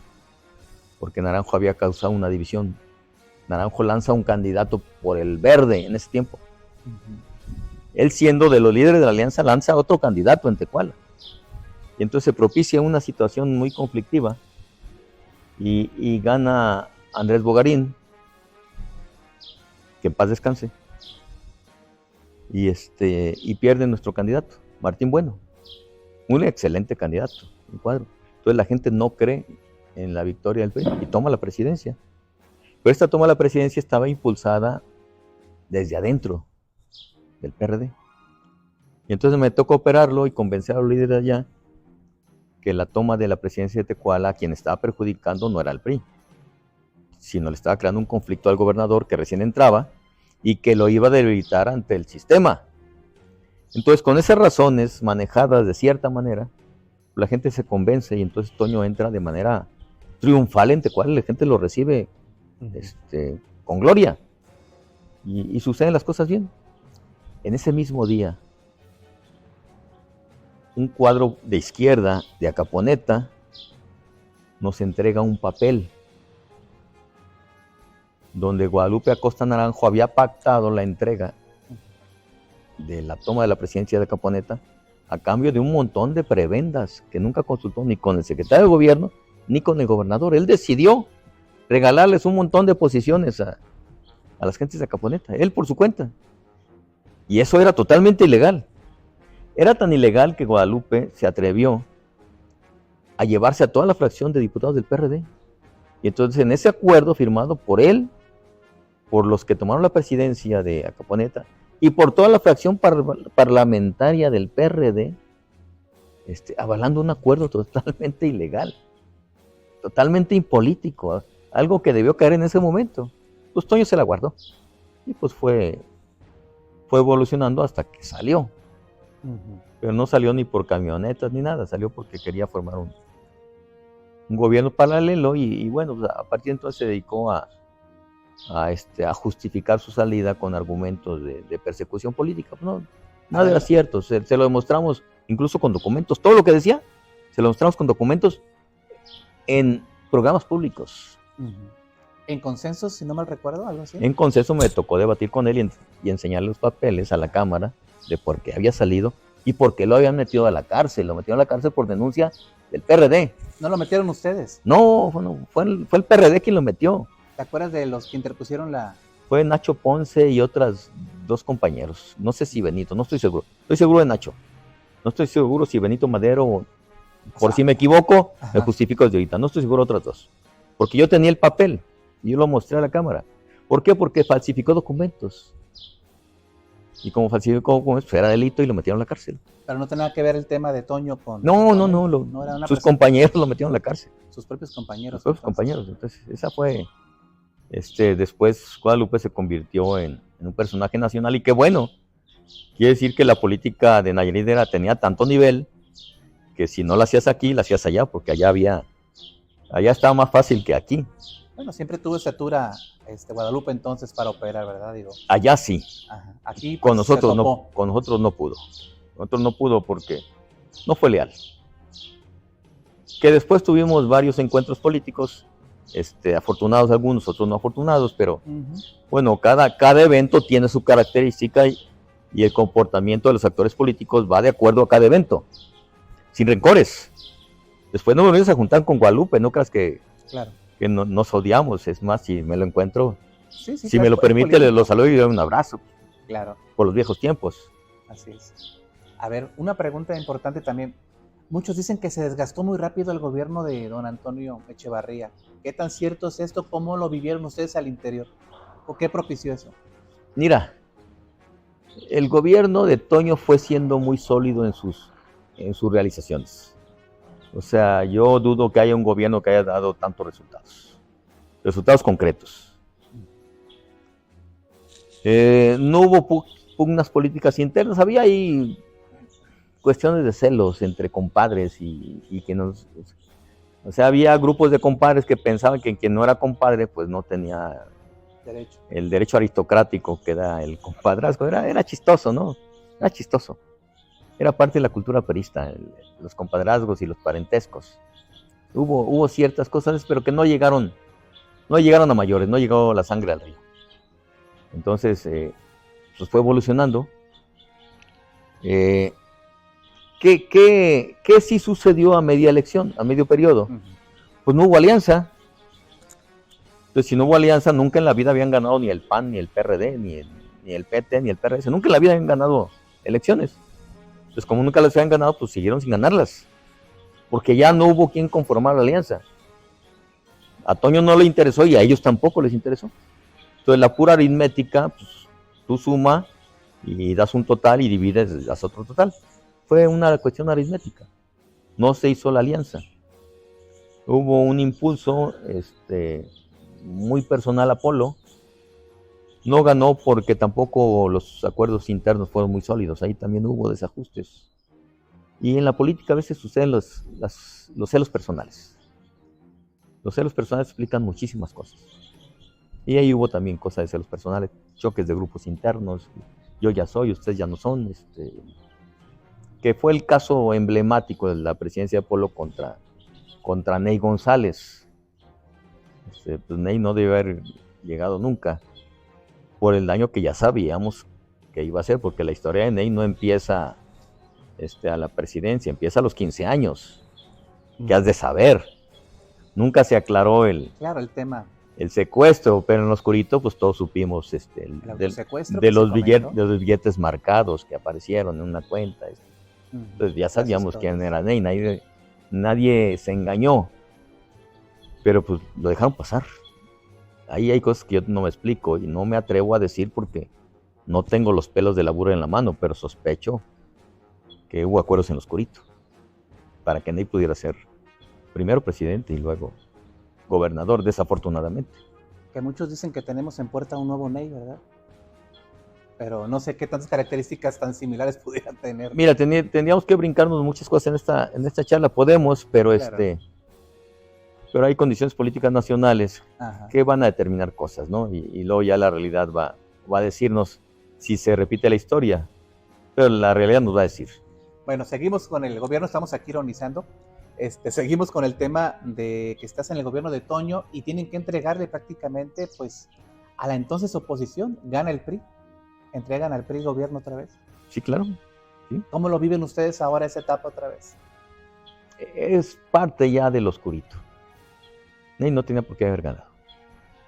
porque Naranjo había causado una división. Naranjo lanza un candidato por el Verde en ese tiempo. Él, siendo de los líderes de la alianza, lanza otro candidato en Tecuala, y entonces se propicia una situación muy conflictiva y gana Andrés Bogarín, que en paz descanse, y pierde nuestro candidato, Martín Bueno, un excelente candidato, un cuadro. Entonces la gente no cree en la victoria del PRI y toma la presidencia. Pero esta toma de la presidencia estaba impulsada desde adentro del PRD. Y entonces me tocó operarlo y convencer a los líderes de allá que la toma de la presidencia de Tecuala, a quien estaba perjudicando no era el PRI, sino le estaba creando un conflicto al gobernador que recién entraba y que lo iba a debilitar ante el sistema. Entonces, con esas razones manejadas de cierta manera, la gente se convence y entonces Toño entra de manera triunfal en Tecuala, la gente lo recibe con gloria y suceden las cosas bien. En ese mismo día, un cuadro de izquierda de Acaponeta nos entrega un papel donde Guadalupe Acosta Naranjo había pactado la entrega de la toma de la presidencia de Caponeta a cambio de un montón de prebendas que nunca consultó ni con el secretario de gobierno ni con el gobernador. Él decidió regalarles un montón de posiciones a las gentes de Caponeta, él por su cuenta. Y eso era totalmente ilegal. Era tan ilegal que Guadalupe se atrevió a llevarse a toda la fracción de diputados del PRD. Y entonces en ese acuerdo firmado por él, por los que tomaron la presidencia de Caponeta y por toda la fracción parlamentaria del PRD, avalando un acuerdo totalmente ilegal, totalmente impolítico, algo que debió caer en ese momento. Pues Toño se la guardó y pues fue evolucionando hasta que salió. Pero no salió ni por camionetas ni nada, salió porque quería formar un gobierno paralelo y bueno, a partir de entonces se dedicó a justificar su salida con argumentos de persecución política. No, nada era cierto, se lo demostramos incluso con documentos, todo lo que decía, se lo demostramos con documentos en programas públicos. ¿En consenso, si no mal recuerdo, algo así? En consenso me tocó debatir con él y enseñarle los papeles a la Cámara de por qué había salido y por qué lo habían metido a la cárcel. Lo metieron a la cárcel por denuncia del PRD. ¿No lo metieron ustedes? No, fue el PRD quien lo metió. ¿Te acuerdas de los que interpusieron la...? Fue Nacho Ponce y otras dos compañeros. No sé si Benito, no estoy seguro. Estoy seguro de Nacho. No estoy seguro si Benito Madero, por si me equivoco, me justifico desde ahorita. No estoy seguro de otras dos. Porque yo tenía el papel y yo lo mostré a la Cámara. ¿Por qué? Porque falsificó documentos. Y como falsificó documentos, era delito y lo metieron a la cárcel. Pero no tenía nada que ver el tema de Toño con... No, sus compañeros lo metieron a la cárcel. Sus propios compañeros. Sus propios compañeros. Entonces, esa fue... Después Guadalupe se convirtió en un personaje nacional y qué bueno. Quiere decir que la política de Nayarit tenía tanto nivel que si no la hacías aquí, la hacías allá, porque allá estaba más fácil que aquí. Bueno, siempre tuvo estatura Guadalupe entonces para operar, ¿verdad? Digo. Allá sí. Ajá. Aquí pues, con nosotros no pudo. Con nosotros no pudo porque no fue leal. Que después tuvimos varios encuentros políticos, afortunados algunos, otros no afortunados, pero bueno, cada evento tiene su característica y el comportamiento de los actores políticos va de acuerdo a cada evento, sin rencores. Después no volvimos a juntar con Guadalupe, no creas que nos odiamos, es más, si me lo encuentro, si me lo permite, lo saludo y le doy un abrazo. Claro. Por los viejos tiempos. Así es. A ver, una pregunta importante también. Muchos dicen que se desgastó muy rápido el gobierno de don Antonio Echevarría. ¿Qué tan cierto es esto? ¿Cómo lo vivieron ustedes al interior? ¿O qué propició eso? Mira, el gobierno de Toño fue siendo muy sólido en sus realizaciones. O sea, yo dudo que haya un gobierno que haya dado tantos resultados concretos. No hubo pugnas políticas internas, había ahí cuestiones de celos entre compadres y que o sea, había grupos de compadres que pensaban que quien no era compadre pues no tenía el derecho aristocrático que da el compadrazgo. Era chistoso, ¿no? Era chistoso. Era parte de la cultura perista, los compadrazgos y los parentescos. Hubo ciertas cosas, pero que no llegaron a mayores, no llegó la sangre al río. Entonces, pues fue evolucionando. ¿Qué sí sucedió a media elección, a medio periodo? Pues no hubo alianza. Entonces, si no hubo alianza, nunca en la vida habían ganado ni el PAN, ni el PRD, ni el PT, ni el PRS. Nunca en la vida habían ganado elecciones. Entonces, como nunca las habían ganado, pues siguieron sin ganarlas. Porque ya no hubo quien conformar la alianza. A Toño no le interesó y a ellos tampoco les interesó. Entonces, la pura aritmética, pues tú suma y das un total y divides, das otro total. Fue una cuestión aritmética. No se hizo la alianza. Hubo un impulso muy personal a Polo. No ganó porque tampoco los acuerdos internos fueron muy sólidos. Ahí también hubo desajustes. Y en la política a veces suceden los celos personales. Los celos personales explican muchísimas cosas. Y ahí hubo también cosas de celos personales, choques de grupos internos. Yo ya soy, ustedes ya no son. Que fue el caso emblemático de la presidencia de Polo contra Ney González. Pues Ney no debe haber llegado nunca por el daño que ya sabíamos qué iba a hacer, porque la historia de Ney no empieza a la presidencia, empieza a los 15 años, que has de saber. Nunca se aclaró Claro, el tema. el secuestro, pero en lo oscurito pues todos supimos de los billetes marcados que aparecieron en una cuenta. Entonces ya sabíamos quién era Ney, nadie se engañó, pero pues lo dejaron pasar. Ahí hay cosas que yo no me explico y no me atrevo a decir porque no tengo los pelos de la burra en la mano, pero sospecho que hubo acuerdos en lo oscurito para que Ney pudiera ser primero presidente y luego gobernador, desafortunadamente. Que muchos dicen que tenemos en puerta un nuevo Ney, ¿verdad? Pero no sé qué tantas características tan similares pudieran tener. Mira, tendríamos que brincarnos muchas cosas en esta charla, podemos, pero claro. Pero hay condiciones políticas nacionales que van a determinar cosas, ¿no? Y luego ya la realidad va a decirnos si se repite la historia, pero la realidad nos va a decir. Bueno, seguimos con el gobierno, estamos aquí ironizando. Seguimos con el tema de que estás en el gobierno de Toño y tienen que entregarle prácticamente pues a la entonces oposición. Gana el PRI, entregan al PRI gobierno otra vez. Sí, claro. Sí. ¿Cómo lo viven ustedes ahora esa etapa otra vez? Es parte ya del oscurito. Ney no tenía por qué haber ganado.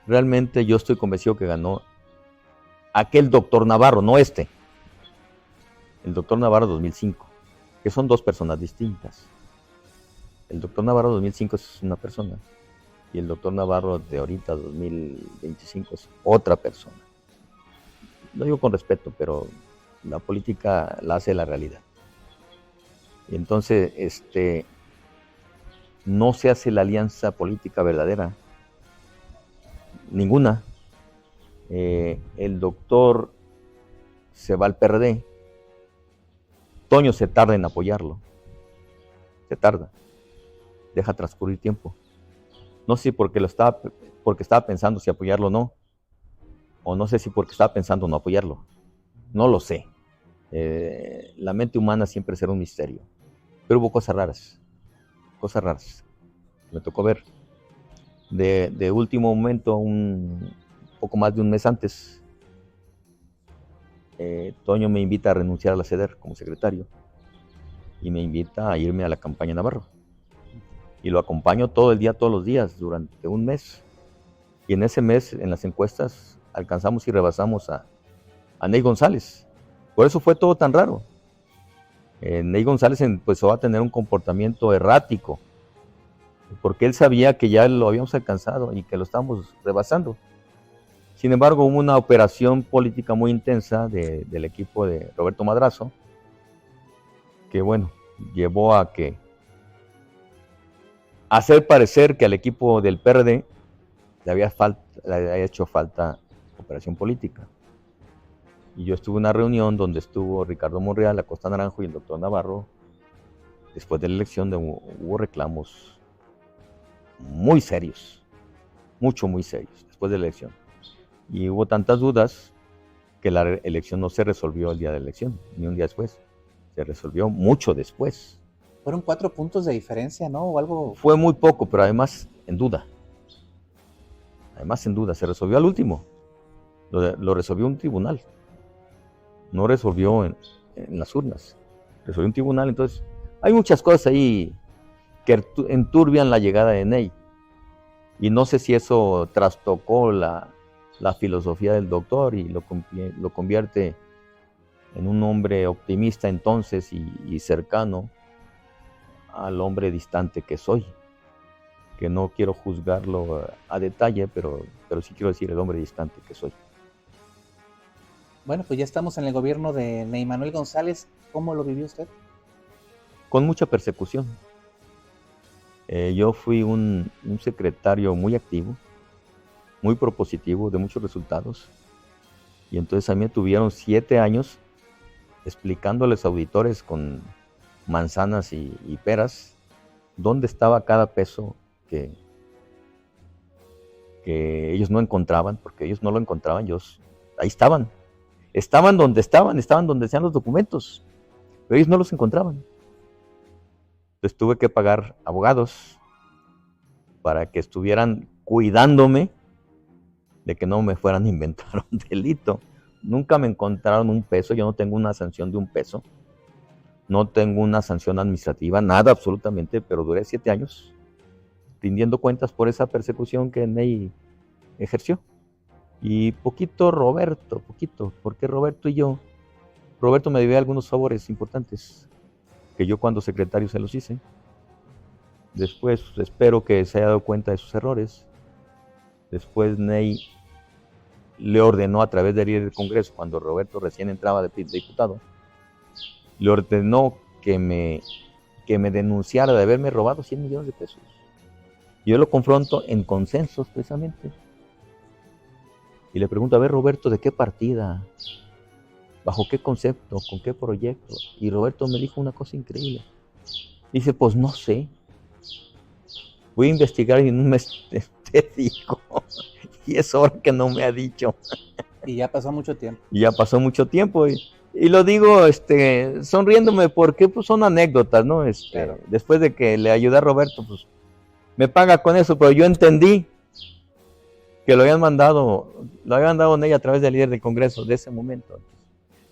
Realmente yo estoy convencido que ganó aquel doctor Navarro, no este. El doctor Navarro 2005, que son dos personas distintas. El doctor Navarro 2005 es una persona y el doctor Navarro de ahorita 2025 es otra persona. Lo digo con respeto, pero la política la hace la realidad. Y entonces, no se hace la alianza política verdadera. Ninguna. El doctor se va al PRD. Toño se tarda en apoyarlo. Se tarda. Deja transcurrir tiempo. No sé si porque estaba pensando si apoyarlo o no. O no sé si porque estaba pensando no apoyarlo. No lo sé. La mente humana siempre será un misterio. Pero hubo cosas raras. Cosas raras. Me tocó ver. De último momento, un poco más de un mes antes, Toño me invita a renunciar a la CEDER como secretario. Y me invita a irme a la campaña Navarro. Y lo acompaño todo el día, todos los días, durante un mes. Y en ese mes, en las encuestas, alcanzamos y rebasamos a Ney González. Por eso fue todo tan raro. Ney González empezó a tener un comportamiento errático, porque él sabía que ya lo habíamos alcanzado y que lo estábamos rebasando. Sin embargo, hubo una operación política muy intensa del equipo de Roberto Madrazo, que bueno, llevó a hacer parecer que al equipo del PRD le había hecho falta operación política. Y yo estuve en una reunión donde estuvo Ricardo Monreal, Acosta Naranjo y el doctor Navarro. Después de la elección hubo reclamos muy serios, muy serios, después de la elección. Y hubo tantas dudas que la elección no se resolvió el día de la elección, ni un día después. Se resolvió mucho después. Fueron 4 puntos de diferencia, ¿no? O algo. Fue muy poco, pero además en duda. Se resolvió al último. Lo resolvió un tribunal. No resolvió en las urnas. Resolvió un tribunal. Entonces, hay muchas cosas ahí que enturbian la llegada de Ney. Y no sé si eso trastocó la filosofía del doctor y lo convierte en un hombre optimista entonces y cercano al hombre distante que soy, que no quiero juzgarlo a detalle, pero sí quiero decir el hombre distante que soy. Bueno, pues ya estamos en el gobierno de Ney Manuel González. ¿Cómo lo vivió usted? Con mucha persecución. Yo fui un secretario muy activo, muy propositivo, de muchos resultados, y entonces a mí me tuvieron 7 años explicándoles a auditores con manzanas y peras dónde estaba cada peso que ellos no encontraban, porque ellos no lo encontraban, ahí estaban donde decían los documentos, pero ellos no los encontraban. Entonces tuve que pagar abogados para que estuvieran cuidándome de que no me fueran a inventar un delito, nunca me encontraron un peso, yo no tengo una sanción de un peso, no tengo una sanción administrativa, nada absolutamente, pero duré 7 años rindiendo cuentas por esa persecución que Ney ejerció. Y poquito Roberto, porque Roberto me debía algunos favores importantes, que yo cuando secretario se los hice. Después espero que se haya dado cuenta de sus errores. Después Ney le ordenó a través del líder del Congreso, cuando Roberto recién entraba de diputado, le ordenó que me denunciara de haberme robado 100 millones de pesos. Yo lo confronto en consensos precisamente. Y le pregunto, a ver Roberto, ¿de qué partida? ¿Bajo qué concepto? ¿Con qué proyecto? Y Roberto me dijo una cosa increíble. Dice, pues no sé. Voy a investigar y en un mes te digo. Y es hora que no me ha dicho. Y ya pasó mucho tiempo. Y ya pasó mucho tiempo. Y lo digo sonriéndome porque pues, son anécdotas, ¿no? Claro. Después de que le ayudé a Roberto, pues me paga con eso, pero yo entendí que lo habían dado en ella a través del líder del Congreso de ese momento.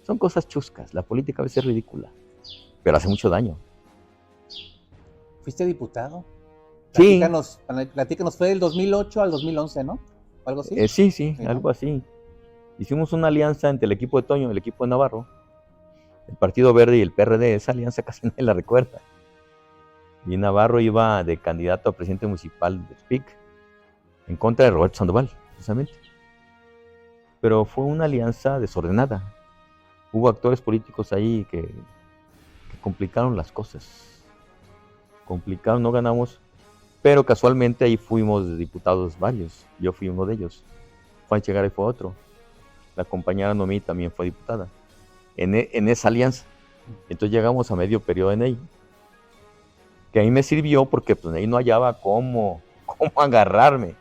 Son cosas chuscas, la política a veces es ridícula, pero hace mucho daño. ¿Fuiste diputado? Sí. Platícanos, fue del 2008 al 2011, ¿no? ¿Algo así? Sí, algo así. Hicimos una alianza entre el equipo de Toño y el equipo de Navarro, el Partido Verde y el PRD. Esa alianza casi nadie la recuerda. Y Navarro iba de candidato a presidente municipal de Tepic en contra de Roberto Sandoval, precisamente. Pero fue una alianza desordenada. Hubo actores políticos ahí que complicaron las cosas. No ganamos, pero casualmente ahí fuimos diputados varios. Yo fui uno de ellos. Juan Chegaray fue otro. La compañera Noemí también fue diputada en esa alianza. Entonces llegamos a medio periodo en ella, que ahí me sirvió porque pues ahí no hallaba cómo agarrarme.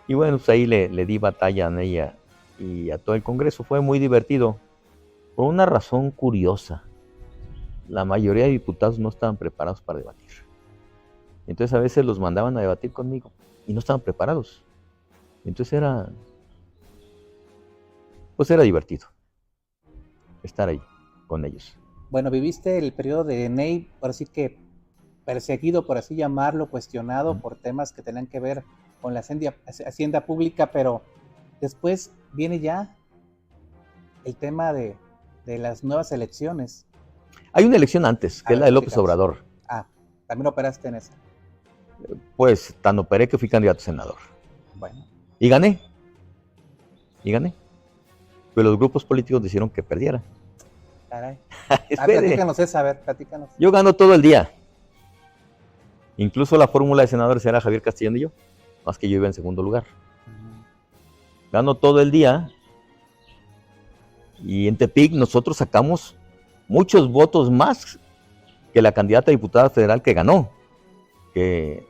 Y bueno, pues ahí le di batalla a ella y a todo el Congreso. Fue muy divertido, por una razón curiosa. La mayoría de diputados no estaban preparados para debatir. Entonces a veces los mandaban a debatir conmigo y no estaban preparados. Entonces era divertido estar ahí con ellos. Bueno, viviste el periodo de Ney, por así que perseguido, por así llamarlo, cuestionado por temas que tenían que ver con la hacienda pública, pero después viene ya el tema de las nuevas elecciones. Hay una elección antes, que es la de López Obrador. También operaste en esa. Pues tan operé que fui candidato a senador. Bueno. Y gané. Pero los grupos políticos decidieron que perdiera. Caray. Platícanos esa, a ver, platícanos. Yo gano todo el día. Incluso la fórmula de senadores era Javier Castellón y yo, más que yo iba en segundo lugar. Gano todo el día. Y en Tepic nosotros sacamos muchos votos más que la candidata a diputada federal que ganó, que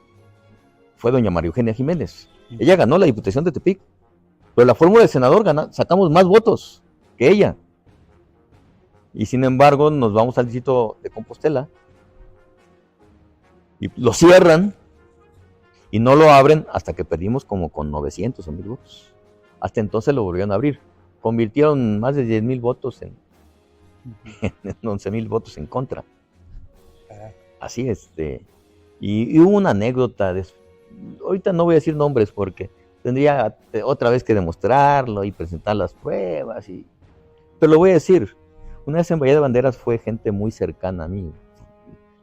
fue doña María Eugenia Jiménez. Ella ganó la diputación de Tepic, pero la fórmula de senador sacamos más votos que ella. Y sin embargo nos vamos al distrito de Compostela y lo cierran y no lo abren hasta que perdimos como con 900 o 1000 votos. Hasta entonces lo volvieron a abrir. Convirtieron más de 10,000 votos en 11,000 votos en contra. Así y hubo una anécdota. Ahorita no voy a decir nombres porque tendría otra vez que demostrarlo y presentar las pruebas. Pero lo voy a decir. Una vez en Bahía de Banderas fue gente muy cercana a mí.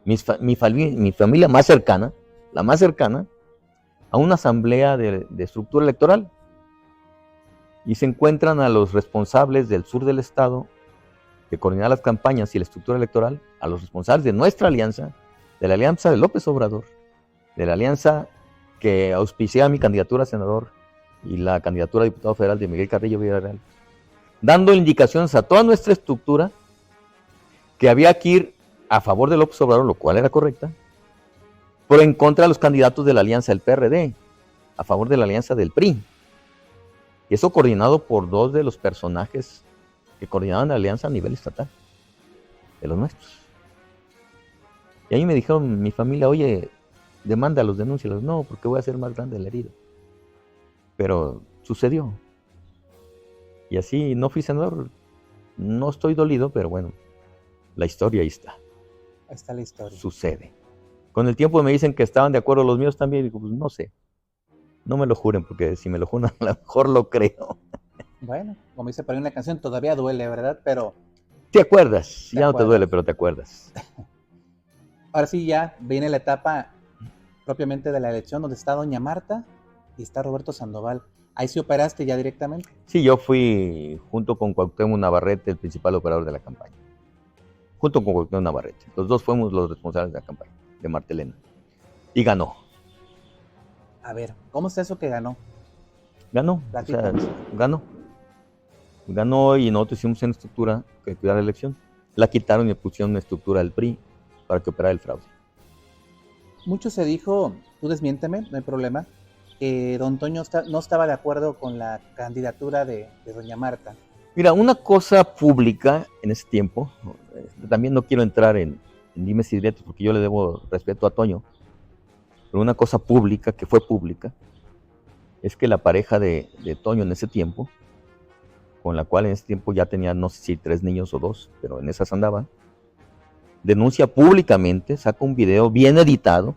Mi familia más cercana, la más cercana, a una asamblea de estructura electoral. Y se encuentran a los responsables del sur del estado, que coordinan las campañas y la estructura electoral, a los responsables de nuestra alianza, de la alianza de López Obrador, de la alianza que auspiciaba mi candidatura a senador y la candidatura a diputado federal de Miguel Carrillo Villarreal, dando indicaciones a toda nuestra estructura que había que ir a favor de López Obrador, lo cual era correcta, pero en contra de los candidatos de la alianza del PRD, a favor de la alianza del PRI. Y eso coordinado por 2 de los personajes que coordinaban la alianza a nivel estatal, de los nuestros. Y ahí me dijeron mi familia, oye, demándalos, denúncialos. No, porque voy a hacer más grande la herida. Pero sucedió. Y así no fui senador. No estoy dolido, pero bueno, la historia ahí está. Ahí está la historia. Sucede. Con el tiempo me dicen que estaban de acuerdo los míos también. Digo, pues no sé. No me lo juren, porque si me lo juran, a lo mejor lo creo. Bueno, como dice por ahí una canción, todavía duele, ¿verdad? Pero ¿Te acuerdas? ¿te Ya no te acuerdas? duele, pero te acuerdas. Ahora sí ya viene la etapa propiamente de la elección donde está doña Marta y está Roberto Sandoval. Ahí sí operaste ya directamente. Sí, yo fui junto con Cuauhtémoc Navarrete el principal operador de la campaña. Junto con Cuauhtémoc Navarrete. Los dos fuimos los responsables de la campaña, de Marta Elena. Y ganó. A ver, ¿cómo es eso que ganó? Ganó. O sea, Platícanos. ganó. Ganó y nosotros hicimos una estructura que cuidara la elección. La quitaron y pusieron una estructura del PRI para que operara el fraude. Mucho se dijo, tú desmiénteme, no hay problema, que don Toño no estaba de acuerdo con la candidatura de doña Marta. Mira, una cosa pública en ese tiempo, también no quiero entrar en dimes y diretes porque yo le debo respeto a Toño, pero una cosa pública, que fue pública, es que la pareja de Toño en ese tiempo, con la cual en ese tiempo ya tenía, no sé si 3 niños o 2, pero en esas andaba, denuncia públicamente, saca un video bien editado,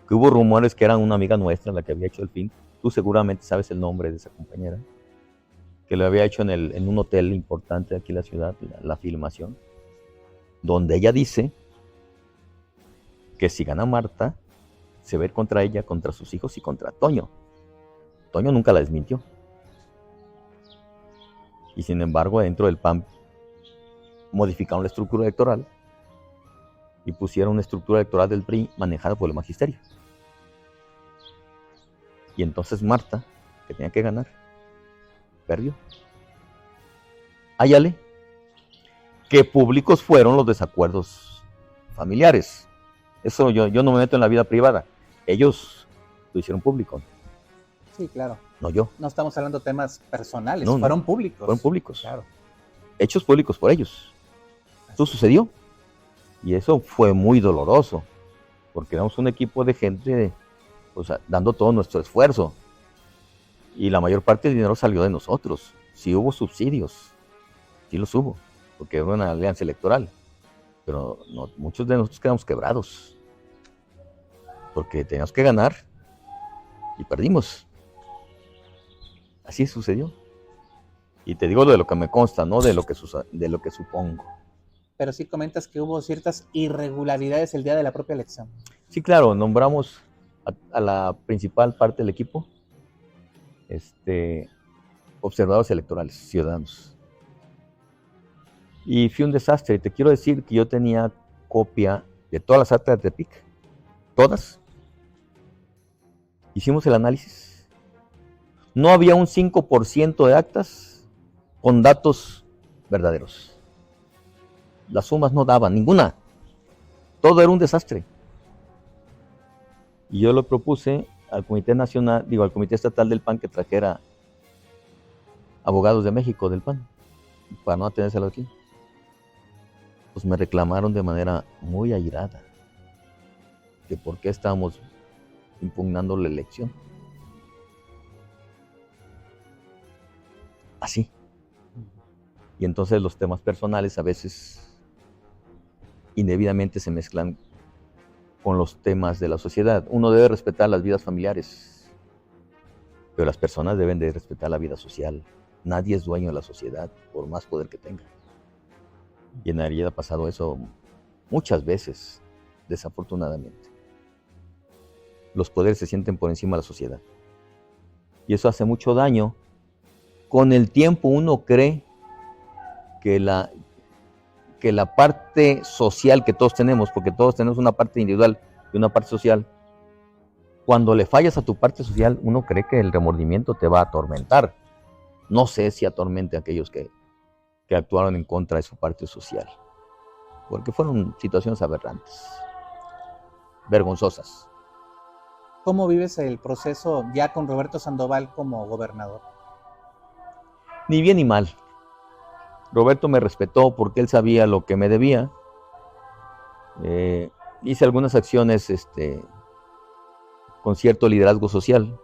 que hubo rumores que era una amiga nuestra la que había hecho el film. Tú seguramente sabes el nombre de esa compañera, que lo había hecho en un hotel importante de aquí en la ciudad, la filmación, donde ella dice que si gana Marta, se va a ir contra ella, contra sus hijos y contra Toño. Toño nunca la desmintió. Y sin embargo, dentro del PAN modificaron la estructura electoral y pusieron una estructura electoral del PRI manejada por el magisterio. Y entonces Marta, que tenía que ganar, perdió. Áyale, que públicos fueron los desacuerdos familiares. Eso yo no me meto en la vida privada. Ellos lo hicieron público. Sí, claro. No yo. No estamos hablando de temas personales, No, fueron públicos. Fueron públicos. Claro. Hechos públicos por ellos. Esto sucedió. Y eso fue muy doloroso, porque éramos un equipo de gente, o sea, dando todo nuestro esfuerzo. Y la mayor parte del dinero salió de nosotros. Sí hubo subsidios, sí los hubo, porque era una alianza electoral. Pero no, muchos de nosotros quedamos quebrados, porque teníamos que ganar y perdimos. Así sucedió. Y te digo de lo que me consta, no de lo que supongo. Pero sí comentas que hubo ciertas irregularidades el día de la propia elección. Sí, claro, nombramos a la principal parte del equipo, observadores electorales, ciudadanos. Y fue un desastre. Te quiero decir que yo tenía copia de todas las actas de Tepic, todas. Hicimos el análisis. No había un 5% de actas con datos verdaderos. Las sumas no daban, ninguna. Todo era un desastre. Y yo lo propuse al Comité Nacional, al Comité Estatal del PAN que trajera abogados de México del PAN, para no atenérselo aquí. Pues me reclamaron de manera muy airada que por qué estábamos impugnando la elección. Así. Y entonces los temas personales a veces indebidamente se mezclan con los temas de la sociedad. Uno debe respetar las vidas familiares, pero las personas deben de respetar la vida social. Nadie es dueño de la sociedad, por más poder que tenga. Y en Nayarit ha pasado eso muchas veces, desafortunadamente. Los poderes se sienten por encima de la sociedad. Y eso hace mucho daño. Con el tiempo uno cree que la parte social que todos tenemos, porque todos tenemos una parte individual y una parte social, cuando le fallas a tu parte social, uno cree que el remordimiento te va a atormentar. No sé si atormente a aquellos que actuaron en contra de su parte social, porque fueron situaciones aberrantes, vergonzosas. ¿Cómo vives el proceso ya con Roberto Sandoval como gobernador? Ni bien ni mal. Roberto me respetó porque él sabía lo que me debía. Hice algunas acciones con cierto liderazgo social.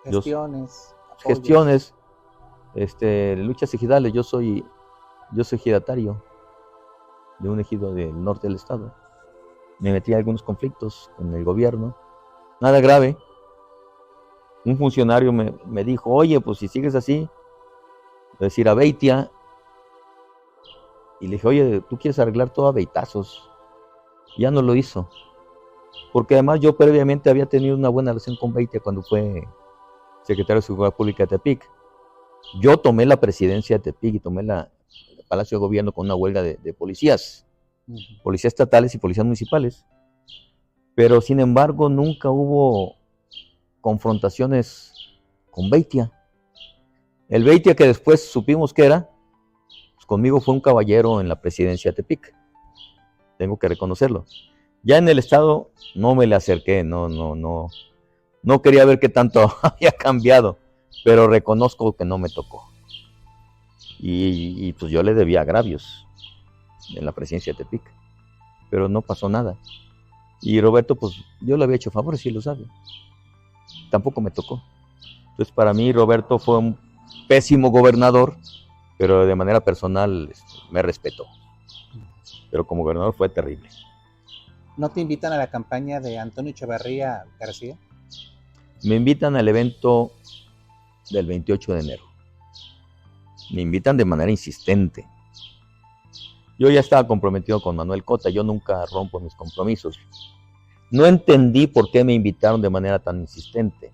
Gestiones. Gestiones. luchas ejidales, yo soy ejidatario de un ejido del norte del estado. Me metí en algunos conflictos con el gobierno, nada grave. Un funcionario me dijo, oye, pues si sigues así, puedes ir a Beitia. Y le dije, oye, tú quieres arreglar todo a beitazos. Ya no lo hizo. Porque además yo previamente había tenido una buena relación con Beitia cuando fue secretario de Seguridad Pública de Tepic. Yo tomé la presidencia de Tepic y tomé el Palacio de Gobierno con una huelga de policías, policías estatales y policías municipales. Pero sin embargo nunca hubo confrontaciones con Beitia. El Beitia que después supimos que era, pues conmigo fue un caballero en la presidencia de Tepic. Tengo que reconocerlo. Ya en el estado no me le acerqué, no quería ver qué tanto había cambiado, pero reconozco que no me tocó. Y pues yo le debía agravios en la presidencia de Tepic, pero no pasó nada. Y Roberto, pues yo le había hecho favores, sí lo sabe. Tampoco me tocó. Entonces para mí Roberto fue un pésimo gobernador, pero de manera personal me respetó. Pero como gobernador fue terrible. ¿No te invitan a la campaña de Antonio Echevarría García? Me invitan al evento del 28 de enero. Me invitan de manera insistente. Yo ya estaba comprometido con Manuel Cota, yo nunca rompo mis compromisos. No entendí por qué me invitaron de manera tan insistente,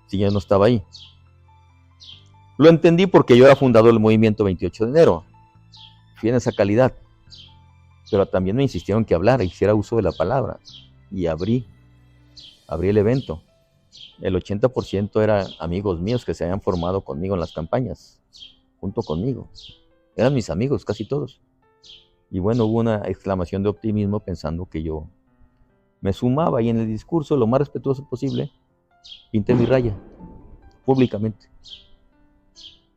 si yo no estaba ahí. Lo entendí porque yo era fundador del movimiento 28 de enero. Fui en esa calidad. Pero también me insistieron que hablara, hiciera uso de la palabra. Y abrí el evento. El 80% eran amigos míos que se habían formado conmigo en las campañas, junto conmigo. Eran mis amigos, casi todos. Y bueno, hubo una exclamación de optimismo pensando que yo me sumaba y en el discurso, lo más respetuoso posible, pinté mi raya, públicamente.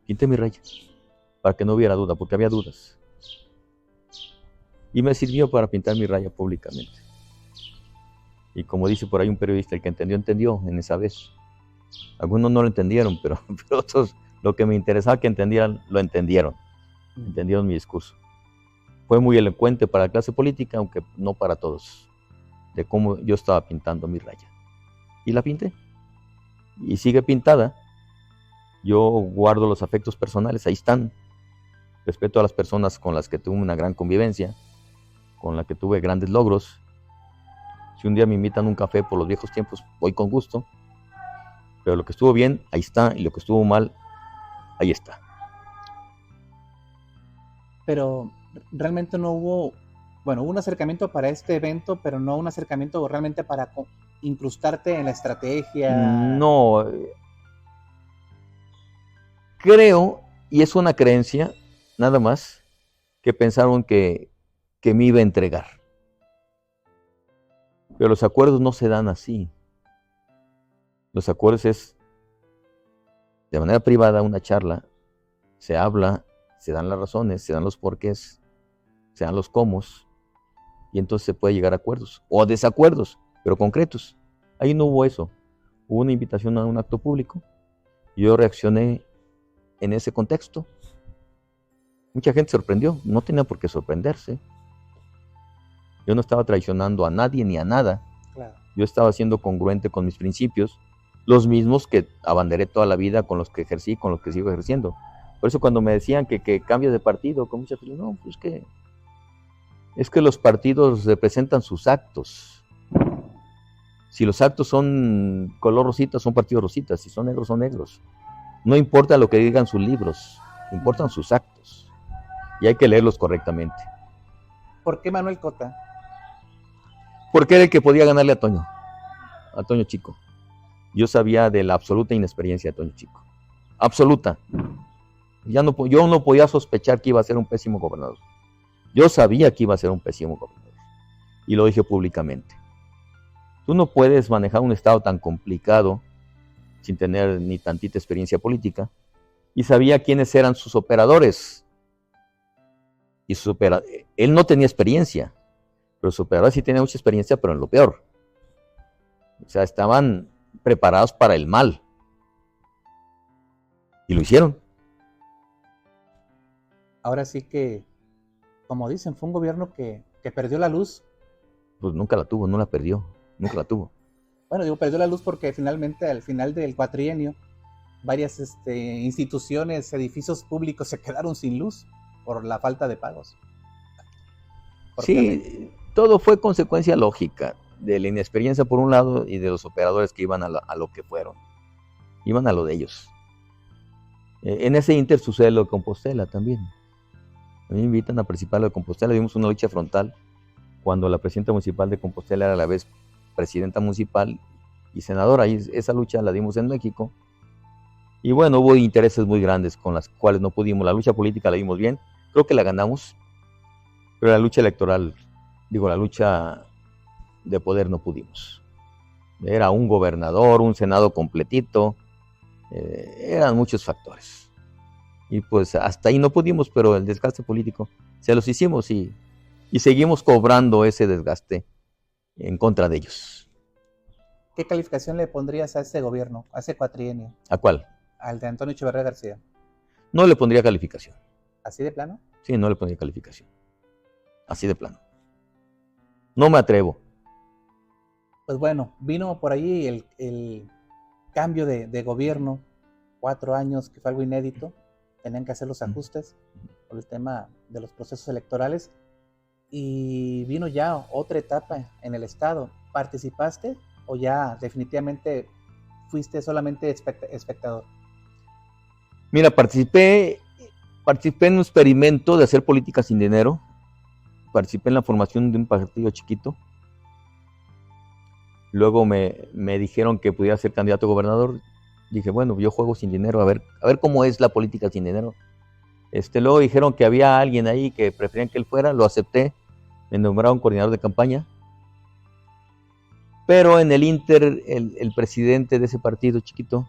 Pinté mi raya, para que no hubiera duda, porque había dudas. Y me sirvió para pintar mi raya públicamente. Y como dice por ahí un periodista, el que entendió, entendió en esa vez. Algunos no lo entendieron, pero otros, lo que me interesaba que entendieran, lo entendieron. Entendieron mi discurso. Fue muy elocuente para la clase política, aunque no para todos, de cómo yo estaba pintando mi raya. Y la pinté. Y sigue pintada. Yo guardo los afectos personales, ahí están. Respeto a las personas con las que tuve una gran convivencia, con las que tuve grandes logros. Si un día me invitan a un café por los viejos tiempos, voy con gusto. Pero lo que estuvo bien, ahí está. Y lo que estuvo mal, ahí está. Pero realmente no hubo, bueno, hubo un acercamiento para este evento, pero no un acercamiento realmente para incrustarte en la estrategia. No, creo, y es una creencia, nada más, que pensaron que me iba a entregar. Pero los acuerdos no se dan así. Los acuerdos es de manera privada, una charla, se habla, se dan las razones, se dan los porqués, se dan los cómo, y entonces se puede llegar a acuerdos, o desacuerdos, pero concretos. Ahí no hubo eso. Hubo una invitación a un acto público, y yo reaccioné en ese contexto. Mucha gente se sorprendió, no tenía por qué sorprenderse. Yo no estaba traicionando a nadie ni a nada. Claro. Yo estaba siendo congruente con mis principios, los mismos que abanderé toda la vida, con los que ejercí, con los que sigo ejerciendo. Por eso cuando me decían que cambies de partido, con mucha felicidad, no, pues es que los partidos representan sus actos. Si los actos son color rosita, son partidos rositas. Si son negros, son negros. No importa lo que digan sus libros, importan sus actos. Y hay que leerlos correctamente. ¿Por qué Manuel Cota? Porque era el que podía ganarle a Toño Chico. Yo sabía de la absoluta inexperiencia de Toño Chico. Absoluta. Yo no podía sospechar que iba a ser un pésimo gobernador. Yo sabía que iba a ser un pésimo gobernador. Y lo dije públicamente. Tú no puedes manejar un estado tan complicado sin tener ni tantita experiencia política. Y sabía quiénes eran sus operadores. Y él no tenía experiencia, pero sus operadores sí tenían mucha experiencia, pero en lo peor. O sea, estaban preparados para el mal. Y lo hicieron. ahora sí que, como dicen, fue un gobierno que perdió la luz. Pues nunca la tuvo, no la perdió, nunca la tuvo. Bueno, digo, perdió la luz porque finalmente al final del cuatrienio varias instituciones, edificios públicos se quedaron sin luz por la falta de pagos. Propiamente. Sí, todo fue consecuencia lógica de la inexperiencia por un lado y de los operadores que iban a lo que fueron, iban a lo de ellos. En ese inter sucede lo de Compostela también. A mí me invitan a participar en lo de Compostela, dimos una lucha frontal cuando la presidenta municipal de Compostela era a la vez presidenta municipal y senadora, y esa lucha la dimos en México. Y bueno, hubo intereses muy grandes con las cuales no pudimos. La lucha política la dimos bien, creo que la ganamos, pero la lucha electoral, la lucha de poder no pudimos. Era un gobernador, un senado completito, eran muchos factores. Y pues hasta ahí no pudimos, pero el desgaste político se los hicimos y seguimos cobrando ese desgaste en contra de ellos. ¿Qué calificación le pondrías a este gobierno, a ese cuatrienio? ¿A cuál? Al de Antonio Echeverría García. No le pondría calificación. ¿Así de plano? Sí, no le pondría calificación. Así de plano. No me atrevo. Pues bueno, vino por ahí el cambio de gobierno, 4 años, que fue algo inédito. Tenían que hacer los ajustes por el tema de los procesos electorales. Y vino ya otra etapa en el estado. ¿Participaste o ya definitivamente fuiste solamente espectador? Mira, participé en un experimento de hacer política sin dinero. Participé en la formación de un partido chiquito. Luego me dijeron que pudiera ser candidato a gobernador. Dije, bueno, yo juego sin dinero, a ver cómo es la política sin dinero. Luego dijeron que había alguien ahí que preferían que él fuera, lo acepté. Me nombraron coordinador de campaña. Pero en el inter, el presidente de ese partido chiquito